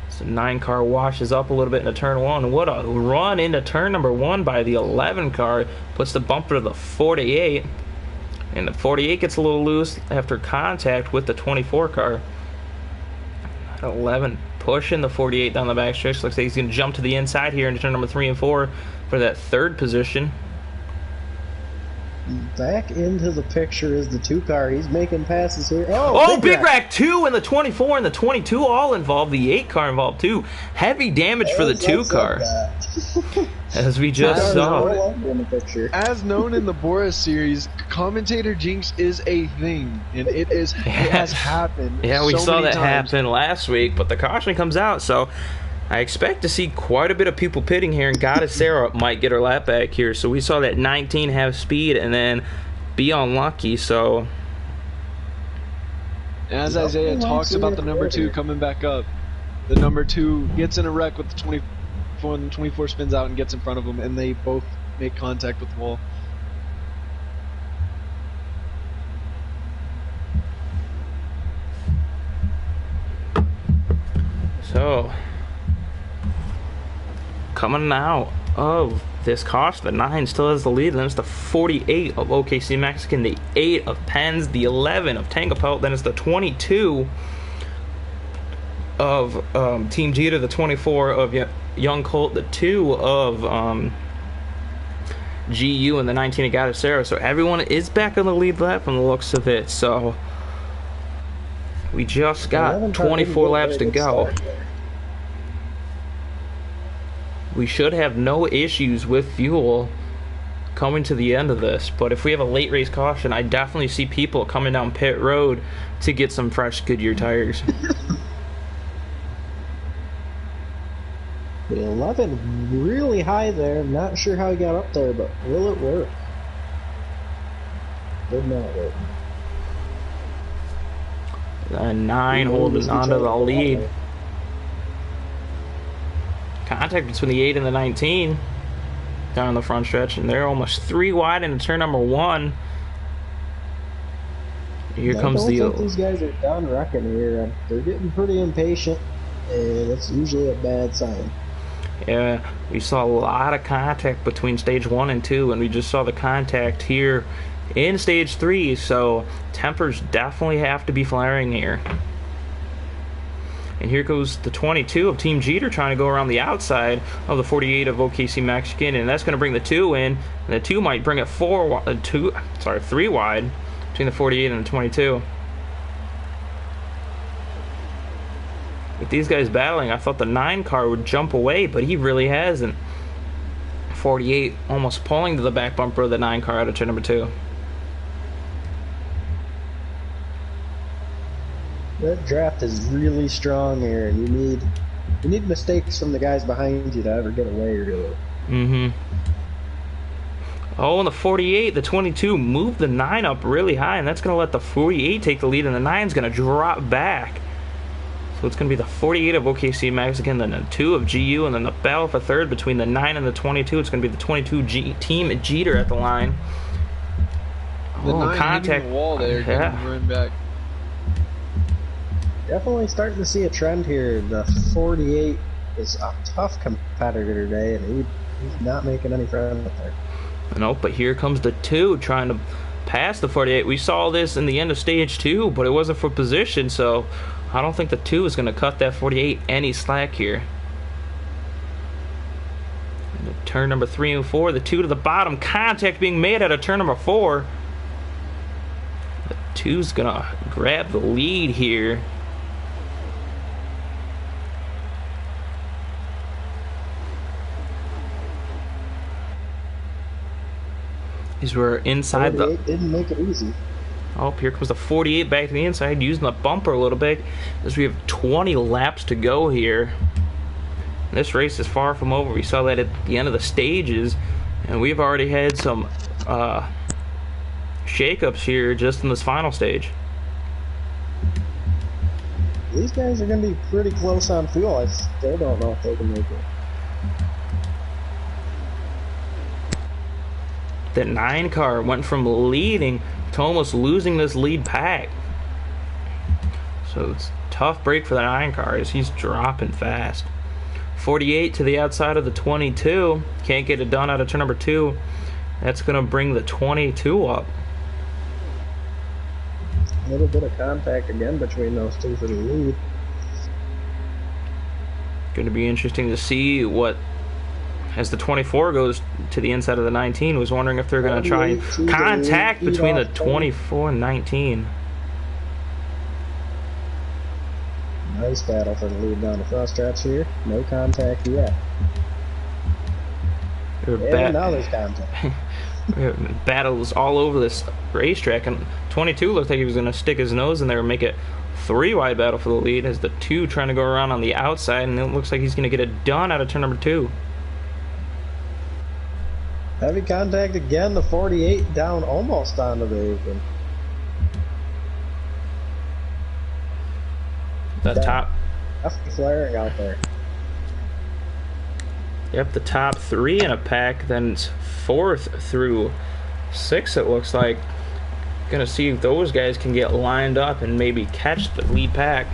So 9 car washes up a little bit into turn 1. What a run into turn number 1 by the 11 car. Puts the bumper to the 48. And the 48 gets a little loose after contact with the 24 car. 11 pushing the 48 down the back stretch. Looks like he's going to jump to the inside here into turn number 3 and 4 for that 3rd position. Back into the picture is the 2 car. He's making passes here. Oh, Big Rack 2 and the 24 and the 22 all involved. The 8 car involved too. Heavy damage for the 2 car. As we just saw. As known in the BORA series, commentator jinx is a thing, and it has happened. Yeah, we saw that times. happen last week, but the caution comes out, so I expect to see quite a bit of people pitting here, and Goddess Sarah might get her lap back here. So we saw that 19 have speed and then be unlucky, so... As Isaiah talks about the number 2 coming back up, the number 2 gets in a wreck with the 24, and the 24 spins out and gets in front of him, and they both make contact with the wall. So... coming out of this caution, the 9 still has the lead, and then it's the 48 of OKC Mexican, the 8 of Pens, the 11 of Tango Pelt, then it's the 22 of Team Jeter, the 24 of Young Colt, the 2 of GU and the 19 of Gattacero. So everyone is back on the lead lap from the looks of it. So we just got 24 laps to go. We should have no issues with fuel coming to the end of this, but if we have a late race caution, I definitely see people coming down pit road to get some fresh Goodyear tires. The 11 really high there. Not sure how he got up there, but will it work? Did not work. The 9 holding onto the lead. Contact between the 8 and the 19 down the front stretch, and they're almost 3 wide into turn number 1. Here comes the... I don't think these guys are done wrecking here. They're getting pretty impatient, and it's usually a bad sign. Yeah, we saw a lot of contact between stage 1 and 2, and we just saw the contact here in stage 3, so tempers definitely have to be flaring here. And here goes the 22 of Team Jeter trying to go around the outside of the 48 of OKC Mexican, and that's going to bring the 2 in, and the 2 might bring it 3 wide between the 48 and the 22. With these guys battling, I thought the 9 car would jump away, but he really hasn't. 48 almost pulling to the back bumper of the 9 car out of turn number 2. That draft is really strong here, and you need mistakes from the guys behind you to ever get away, really. Mm-hmm. Oh, and the 48, the 22 moved the 9 up really high, and that's going to let the 48 take the lead, and the 9's going to drop back. So it's going to be the 48 of OKC Mexican, then the 2 of GU, and then the battle for third between the 9 and the 22. It's going to be the 22 Team Jeter at the line. The 9 contact hitting the wall there, getting run back. Definitely starting to see a trend here. The 48 is a tough competitor today, and he's not making any friends up there. Nope, but here comes the 2 trying to pass the 48. We saw this in the end of stage 2, but it wasn't for position, so I don't think the 2 is going to cut that 48 any slack here. And turn number 3 and 4, the 2 to the bottom, contact being made out of turn number 4. The 2's going to grab the lead here. These were inside the... 48 didn't make it easy. Oh, here comes the 48 back to the inside, using the bumper a little bit, as we have 20 laps to go here. This race is far from over. We saw that at the end of the stages, and we've already had some shakeups here just in this final stage. These guys are going to be pretty close on fuel. I still don't know if they can make it. The 9 car went from leading to almost losing this lead pack. So it's a tough break for the 9 car as he's dropping fast. 48 to the outside of the 22. Can't get it done out of turn number 2. That's going to bring the 22 up. A little bit of contact again between those 2 for the lead. Going to be interesting to see what, as the 24 goes to the inside of the 19, was wondering if they're going to try and contact between the 24 and 19. Nice battle for the lead down the front stretch here. No contact yet. And now there's contact. Battles all over this racetrack, and 22 looked like he was going to stick his nose in there and make it 3-wide battle for the lead, as the 2 trying to go around on the outside, and it looks like he's going to get it done out of turn number 2. Heavy contact again, the 48 down almost onto the apron. The top. Definitely flaring out there. Yep, the top 3 in a pack, then it's 4th through 6, it looks like. Gonna see if those guys can get lined up and maybe catch the lead pack.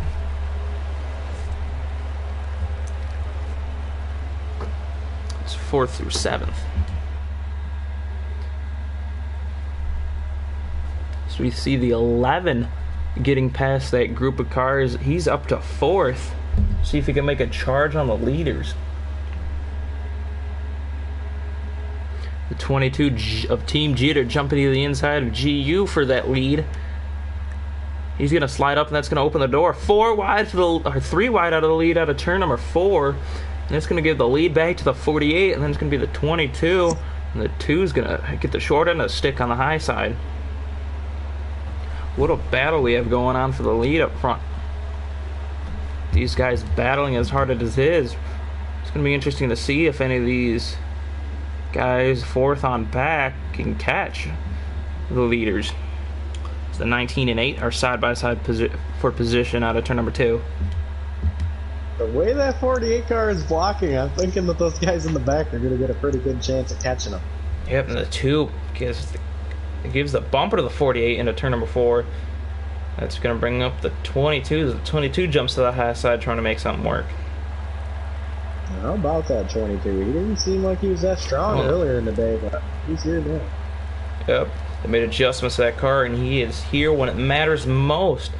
It's 4th through 7th. So we see the 11 getting past that group of cars. He's up to 4th. See if he can make a charge on the leaders. The 22 of Team Jeter jumping to the inside of GU for that lead. He's going to slide up, and that's going to open the door. 4 wide for the, or 3 wide out of the lead out of turn number 4. And that's going to give the lead back to the 48, and then it's going to be the 22. And the 2 is going to get the short end of the stick on the high side. What a battle we have going on for the lead up front. These guys battling as hard as it is. It's going to be interesting to see if any of these guys fourth on back can catch the leaders. So the 19 and 8 are side by side for position out of turn number 2. The way that 48 car is blocking, I'm thinking that those guys in the back are going to get a pretty good chance of catching them. Yep, and the 2 gives the bumper to the 48 into turn number 4. That's going to bring up the 22. The 22 jumps to the high side trying to make something work. How about that 22? He didn't seem like he was that strong earlier in the day, but he's here now. Yep, they made adjustments to that car, and he is here when it matters most.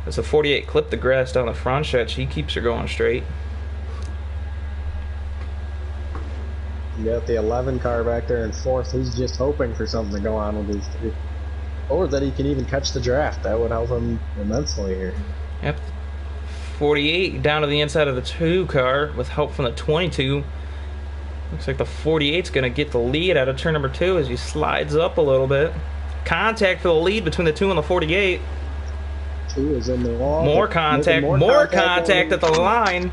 As the 48 clipped the grass down the front stretch, he keeps her going straight. You got the 11 car back there in fourth. He's just hoping for something to go on with these 3. Or that he can even catch the draft. That would help him immensely here. Yep. 48 down to the inside of the 2 car with help from the 22. Looks like the 48's going to get the lead out of turn number 2 as he slides up a little bit. Contact for the lead between the 2 and the 48. 2 is in the wall. More contact. More contact at the line.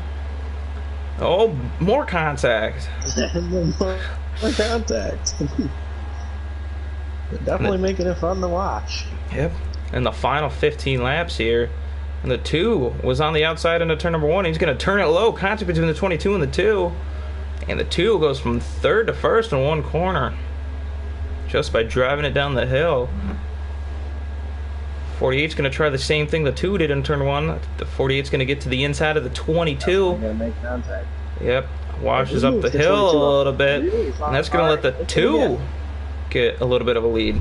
Oh, more contact. More contact. Definitely making it fun to watch. Yep. And the final 15 laps here. And the 2 was on the outside into turn number 1. He's going to turn it low. Contact between the 22 and the 2. And the 2 goes from 3rd to 1st in 1 corner. Just by driving it down the hill. 48's going to try the same thing the 2 did in turn 1. The 48's going to get to the inside of the 22. Going to make contact. Yep. Washes up the hill a little bit. And that's going to let the 2 get a little bit of a lead.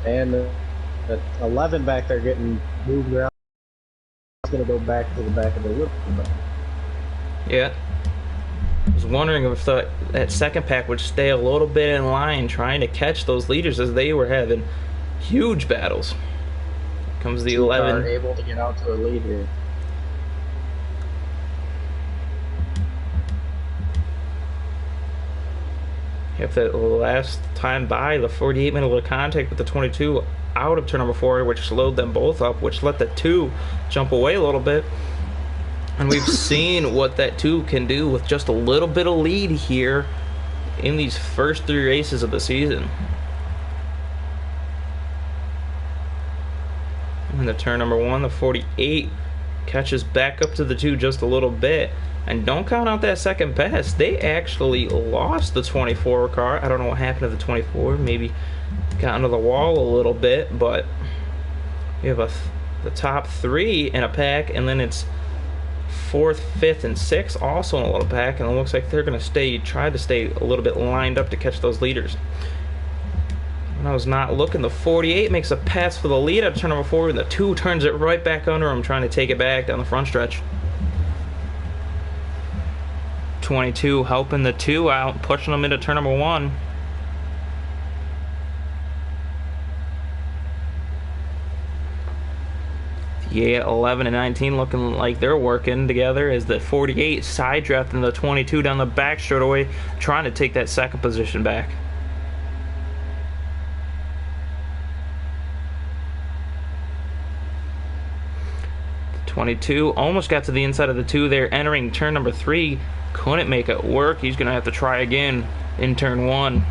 And the 11 back there getting moved around. It's going to go back to the back of the wheel. Yeah. I was wondering if that second pack would stay a little bit in line trying to catch those leaders as they were having huge battles. Comes the 11. Able to get out to a lead here. If that last time by, the 48 made a little contact with the 22 out of turn number 4, which slowed them both up, which let the 2 jump away a little bit. And we've seen what that 2 can do with just a little bit of lead here in these first 3 races of the season. And the turn number 1, the 48 catches back up to the 2 just a little bit. And don't count out that second pass. They actually lost the 24 car. I don't know what happened to the 24. Maybe got into the wall a little bit. But we have the top 3 in a pack. And then it's 4th, 5th, and 6th also in a little pack. And it looks like they're going to try to stay a little bit lined up to catch those leaders. When I was not looking, the 48 makes a pass for the lead out of turn number 4. And the 2 turns it right back under him, trying to take it back down the front stretch. 22 helping the 2 out, pushing them into turn number 1. Yeah, 11 and 19 looking like they're working together as the 48 side drafting the 22 down the back straightaway, trying to take that second position back. The 22 almost got to the inside of the 2 there, entering turn number 3. Couldn't make it work. He's going to have to try again in turn 1.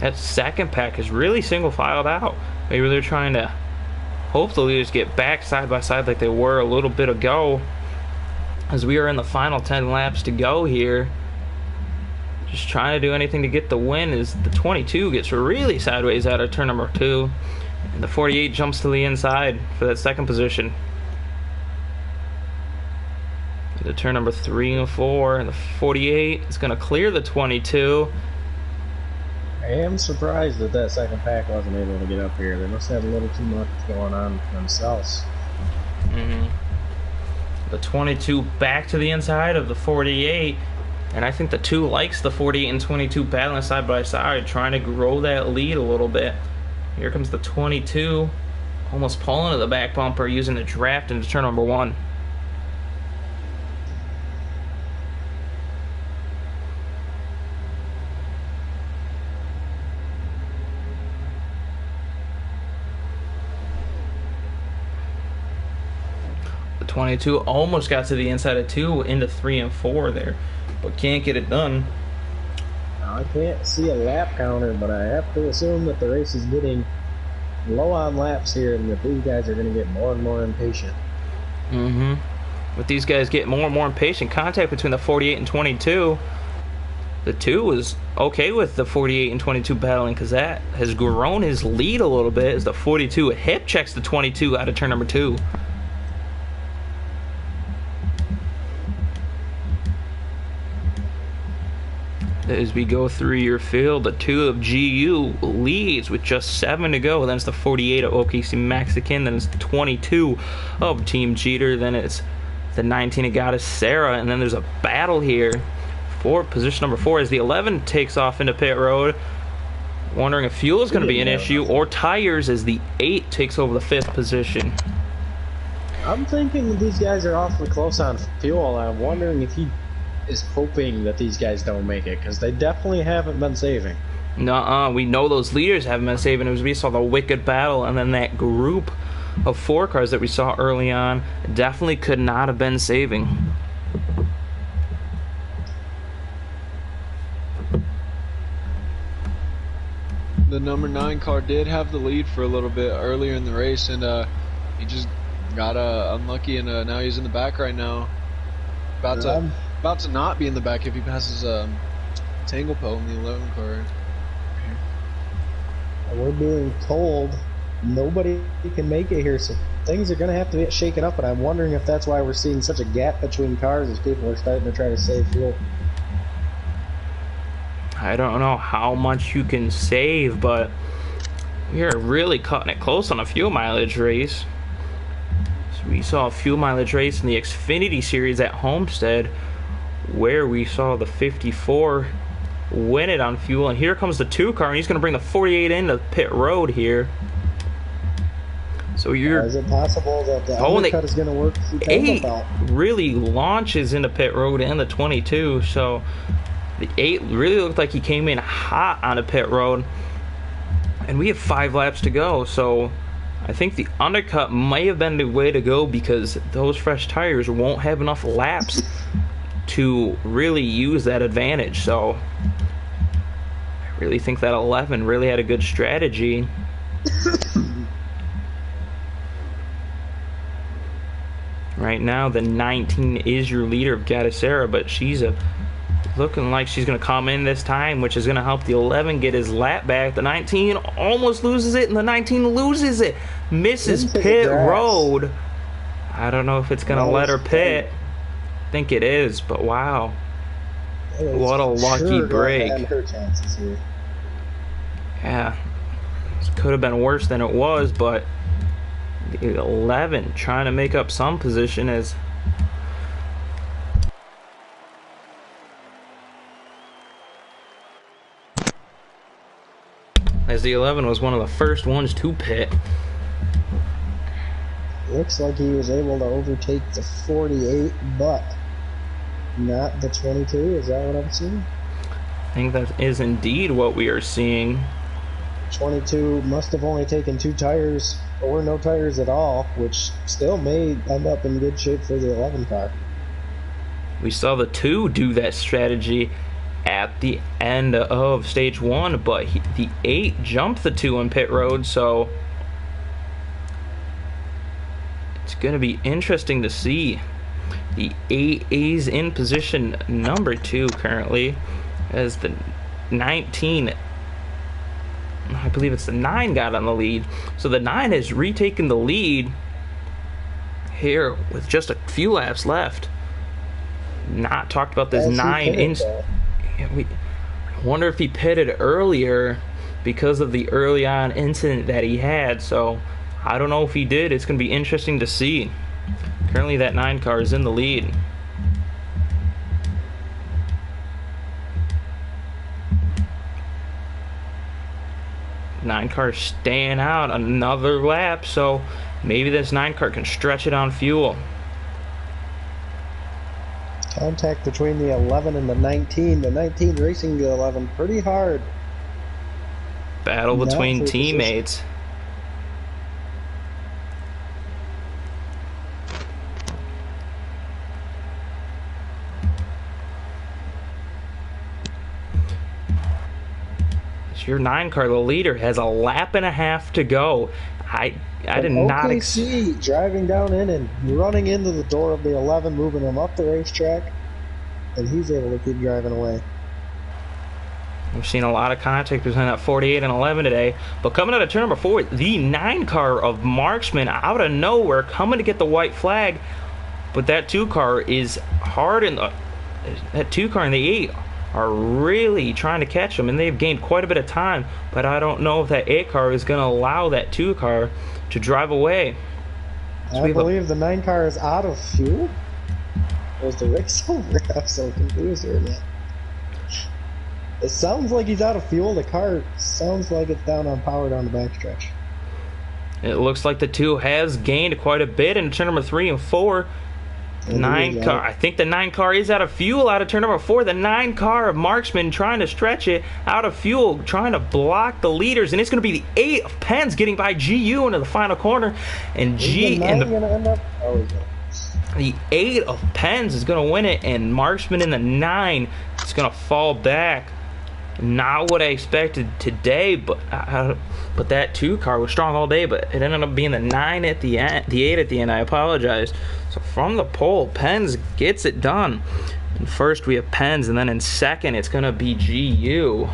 That second pack is really single filed out. Maybe they're trying to hope the leaders get back side by side like they were a little bit ago. As we are in the final 10 laps to go here. Just trying to do anything to get the win as the 22 gets really sideways out of turn number 2. And the 48 jumps to the inside for that second position. The turn number 3 and 4, and the 48 is going to clear the 22. I am surprised that that second pack wasn't able to get up here. They must have a little too much going on themselves. The 22 back to the inside of the 48. And I think the 2 likes the 48 and 22 battling side by side, trying to grow that lead a little bit. Here comes the 22, almost pulling to the back bumper, using the draft into turn number 1. The 22 almost got to the inside of 2 into 3 and 4 there, but can't get it done. I can't see a lap counter, but I have to assume that the race is getting low on laps here and that these guys are going to get more and more impatient. With these guys getting more and more impatient, contact between the 48 and 22. The 2 was okay with the 48 and 22 battling because that has grown his lead a little bit as the 42 hip checks the 22 out of turn number 2. As we go through your field, the 2 of GU leads with just 7 to go. Then it's the 48 of OKC Mexican. Then it's the 22 of Team Jeter. Then it's the 19 of Goddess Sarah. And then there's a battle here for position number 4 as the 11 takes off into pit road. Wondering if fuel is going to be an issue or tires as the 8 takes over the 5th position. I'm thinking that these guys are awfully close on fuel. I'm wondering if he is hoping that these guys don't make it, because they definitely haven't been saving. Nuh-uh, we know those leaders haven't been saving. As we saw the wicked battle, and then that group of 4 cars that we saw early on definitely could not have been saving. The number 9 car did have the lead for a little bit earlier in the race, and he just got unlucky, and now he's in the back right now. About to not be in the back if he passes Tanglepo in the 11 car. We're being told nobody can make it here, so things are going to have to get shaken up, and I'm wondering if that's why we're seeing such a gap between cars as people are starting to try to save fuel. I don't know how much you can save, but we are really cutting it close on a fuel mileage race. So we saw a fuel mileage race in the Xfinity Series at Homestead, where we saw the 54 win it on fuel, and here comes the 2 car, and he's going to bring the 48 into pit road here. So you're is it possible that the undercut is going to work? 8 really launches into pit road and the 22, so the 8 really looked like he came in hot on a pit road, and we have 5 laps to go, so I think the undercut may have been the way to go because those fresh tires won't have enough laps to really use that advantage. So I really think that 11 really had a good strategy. Right now the 19 is your leader of Gaddisera, but she's looking like she's going to come in this time, which is going to help the 11 get his lap back. The 19 almost loses it, and the 19 loses it. Misses pit road. I don't know if it's going to let her pit. I think it is, but wow. What a lucky break. Yeah. This could have been worse than it was, but the 11 trying to make up some position as the 11 was one of the first ones to pit. Looks like he was able to overtake the 48, but not the 22. Is that what I'm seeing? I think that is indeed what we are seeing. 22 must have only taken 2 tires or no tires at all, which still may end up in good shape for the 11 car. We saw the 2 do that strategy at the end of stage 1, but the 8 jumped the 2 on pit road, so it's going to be interesting to see. The 8 is in position number 2 currently, as the 19, I believe it's the 9, got on the lead. So the 9 has retaken the lead here with just a few laps left. Not talked about this 9 I wonder if he pitted earlier because of the early on incident that he had. So I don't know if he did. It's going to be interesting to see. Currently, that 9 car is in the lead. Nine car staying out another lap, so maybe this 9 car can stretch it on fuel. Contact between the 11 and the 19. The 19 racing the 11 pretty hard. Battle between teammates. Your 9 car, the leader, has a lap and a half to go. I did not OKC driving down in and running into the door of the 11, moving him up the racetrack, and he's able to keep driving away. We've seen a lot of contact between that 48 and 11 today. But coming out of turn number 4, the 9 car of Marksman out of nowhere coming to get the white flag. But that 2 car is hard, and that 2 car and the 8 are really trying to catch them, and they've gained quite a bit of time, but I don't know if that 8 car is going to allow that 2 car to drive away. So I believe the 9 car is out of fuel? Was the race over? I'm so confused here, man. It sounds like he's out of fuel. The car sounds like it's down on power down the backstretch. It looks like the 2 has gained quite a bit in turn number 3 and 4. 9 car. I think the 9 car is out of fuel out of turn number 4. The 9 car of Marksman trying to stretch it out of fuel, trying to block the leaders, and it's going to be the 8 of Pens getting by GU into the final corner, and the 8 of Pens is going to win it, and Marksman in the 9 is going to fall back. Not what I expected today, but that 2 car was strong all day, but it ended up being the 9 at the end, the 8 at the end. I apologize. So from the pole, Pens gets it done. And first we have Pens, and then in second it's going to be GU.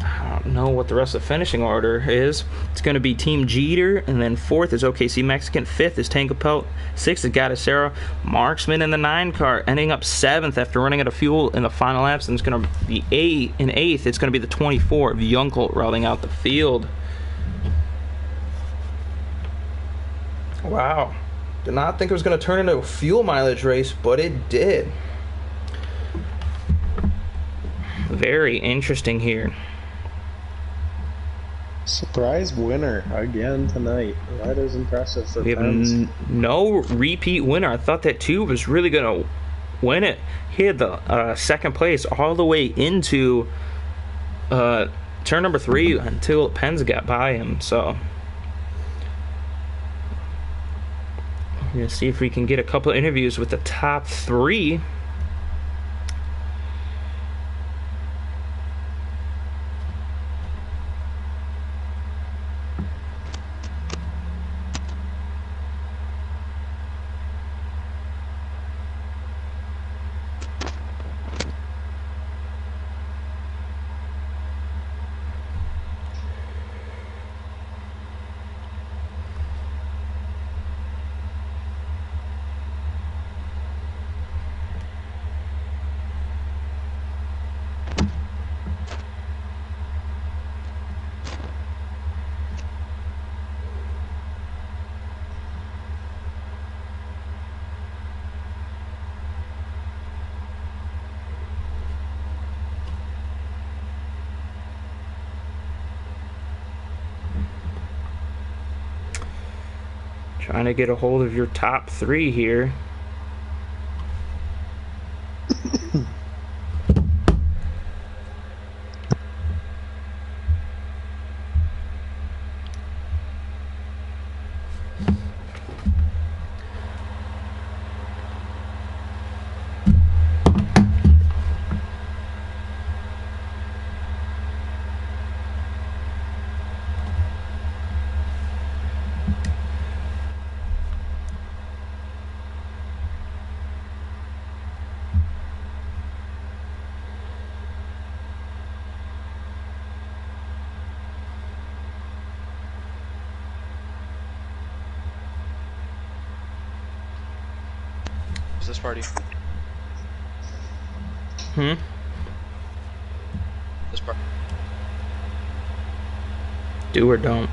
I don't know what the rest of the finishing order is. It's going to be Team Jeter, and then 4th is OKC Mexican, 5th is Tango Pelt, 6th is Gaddisera. Marksman in the 9 car, ending up 7th after running out of fuel in the final laps, and it's going to be 8th. It's going to be the 24 of Youngcolt routing out the field. Wow. Did not think it was going to turn into a fuel mileage race, but it did. Very interesting here. Surprise winner again tonight. That is impressive for We have no repeat winner. I thought that 2 was really going to win it. He had the second place all the way into turn number 3 until Pens got by him. So we're going to see if we can get a couple of interviews with the top 3. Trying to get a hold of your top 3 here. This party. This part. Do or don't.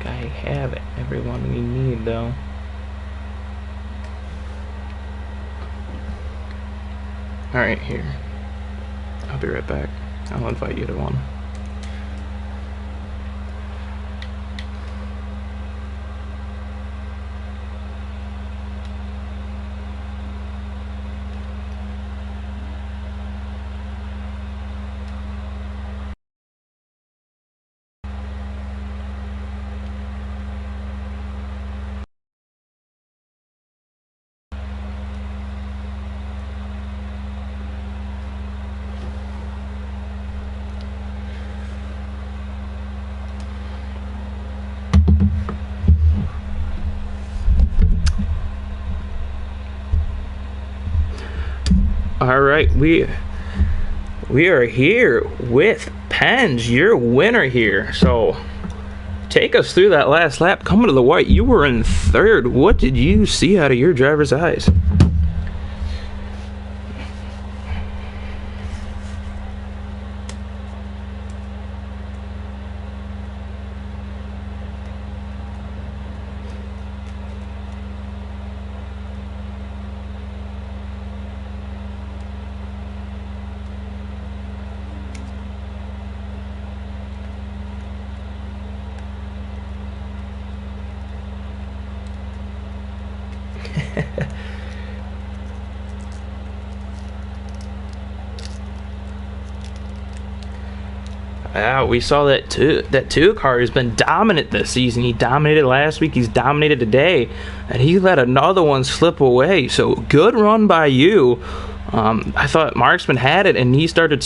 I have everyone we need, though. Alright, here. I'll be right back. I'll invite you to one. All right, we are here with Pens, your winner here. So take us through that last lap. Coming to the white, you were in third. What did you see out of your driver's eyes? Yeah, we saw that too. That 2 car has been dominant this season. He dominated last week. He's dominated today, and he let another one slip away. So good run by you. I thought Marksman had it, and he started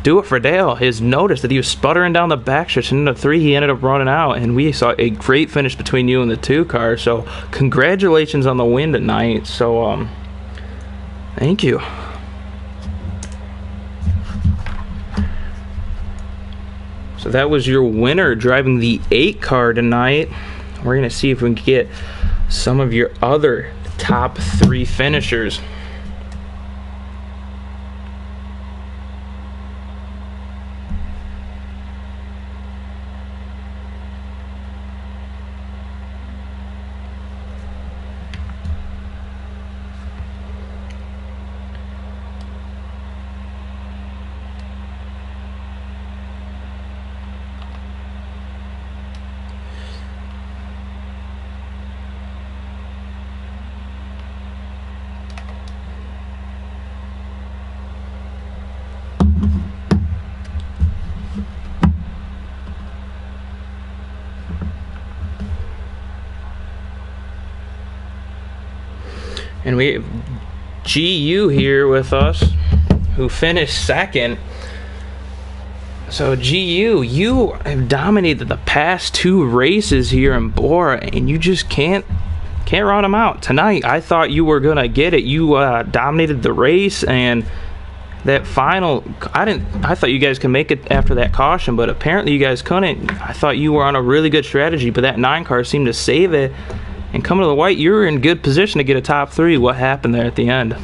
do it for Dale. His notice that he was sputtering down the backstretch into 3. He ended up running out, and we saw a great finish between you and the 2 car. So congratulations on the win tonight. So thank you. So that was your winner driving the 8 car tonight. We're going to see if we can get some of your other top 3 finishers. And we have GU here with us, who finished second. So GU, you have dominated the past 2 races here in BORA, and you just can't run them out. Tonight, I thought you were gonna get it. You dominated the race, and that final, I thought you guys could make it after that caution, but apparently you guys couldn't. I thought you were on a really good strategy, but that 9 car seemed to save it. And coming to the white, you were in good position to get a top 3. What happened there at the end?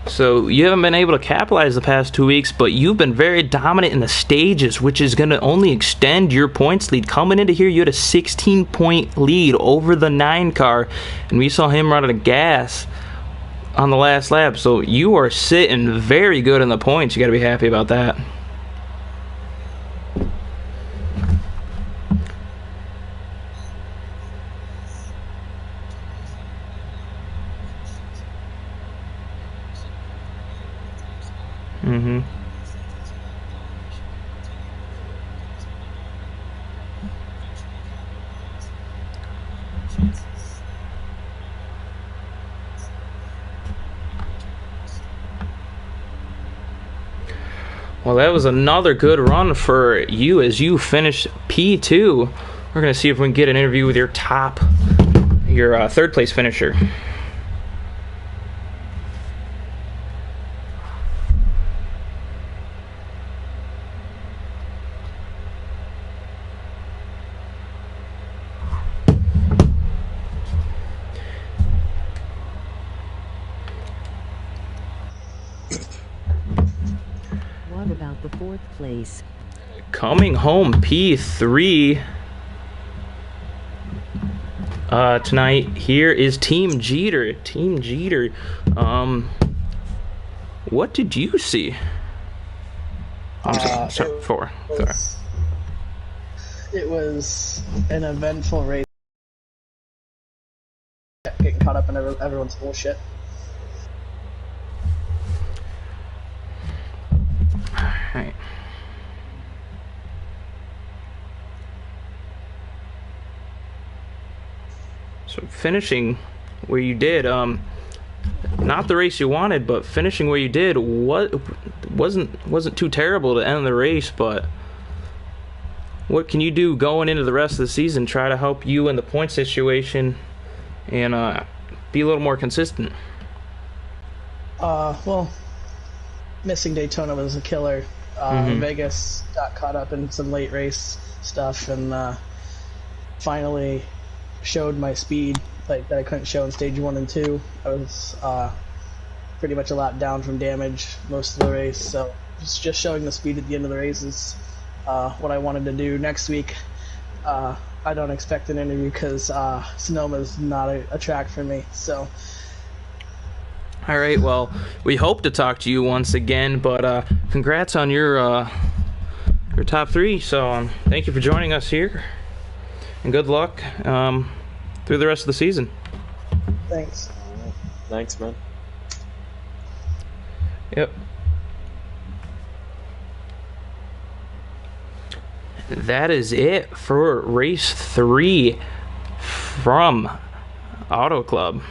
So you haven't been able to capitalize the past 2 weeks, but you've been very dominant in the stages, which is going to only extend your points lead. Coming into here, you had a 16-point lead over the 9 car, and we saw him run out of gas on the last lap. So you are sitting very good in the points. You got to be happy about that. Mm-hmm. Well, that was another good run for you as you finished P2. We're going to see if we can get an interview with your third place finisher. What about the fourth place? Coming home P3 tonight. Here is Team Jeter. Team Jeter. What did you see? I'm sorry. Four. Sorry. It was an eventful race. Getting caught up in everyone's bullshit. Alright. So finishing where you did, not the race you wanted, but finishing where you did, wasn't too terrible to end the race. But what can you do going into the rest of the season? Try to help you in the point situation and be a little more consistent. Well, missing Daytona was a killer. Vegas got caught up in some late race stuff and finally showed my speed that I couldn't show in stage 1 and 2. I was pretty much a lap down from damage most of the race, so just showing the speed at the end of the race is what I wanted to do. Next week, I don't expect an interview because Sonoma's not a track for me. So. All right. Well, we hope to talk to you once again, but congrats on your top 3. So thank you for joining us here, and good luck through the rest of the season. Thanks. Thanks, man. Yep. That is it for race 3 from Auto Club.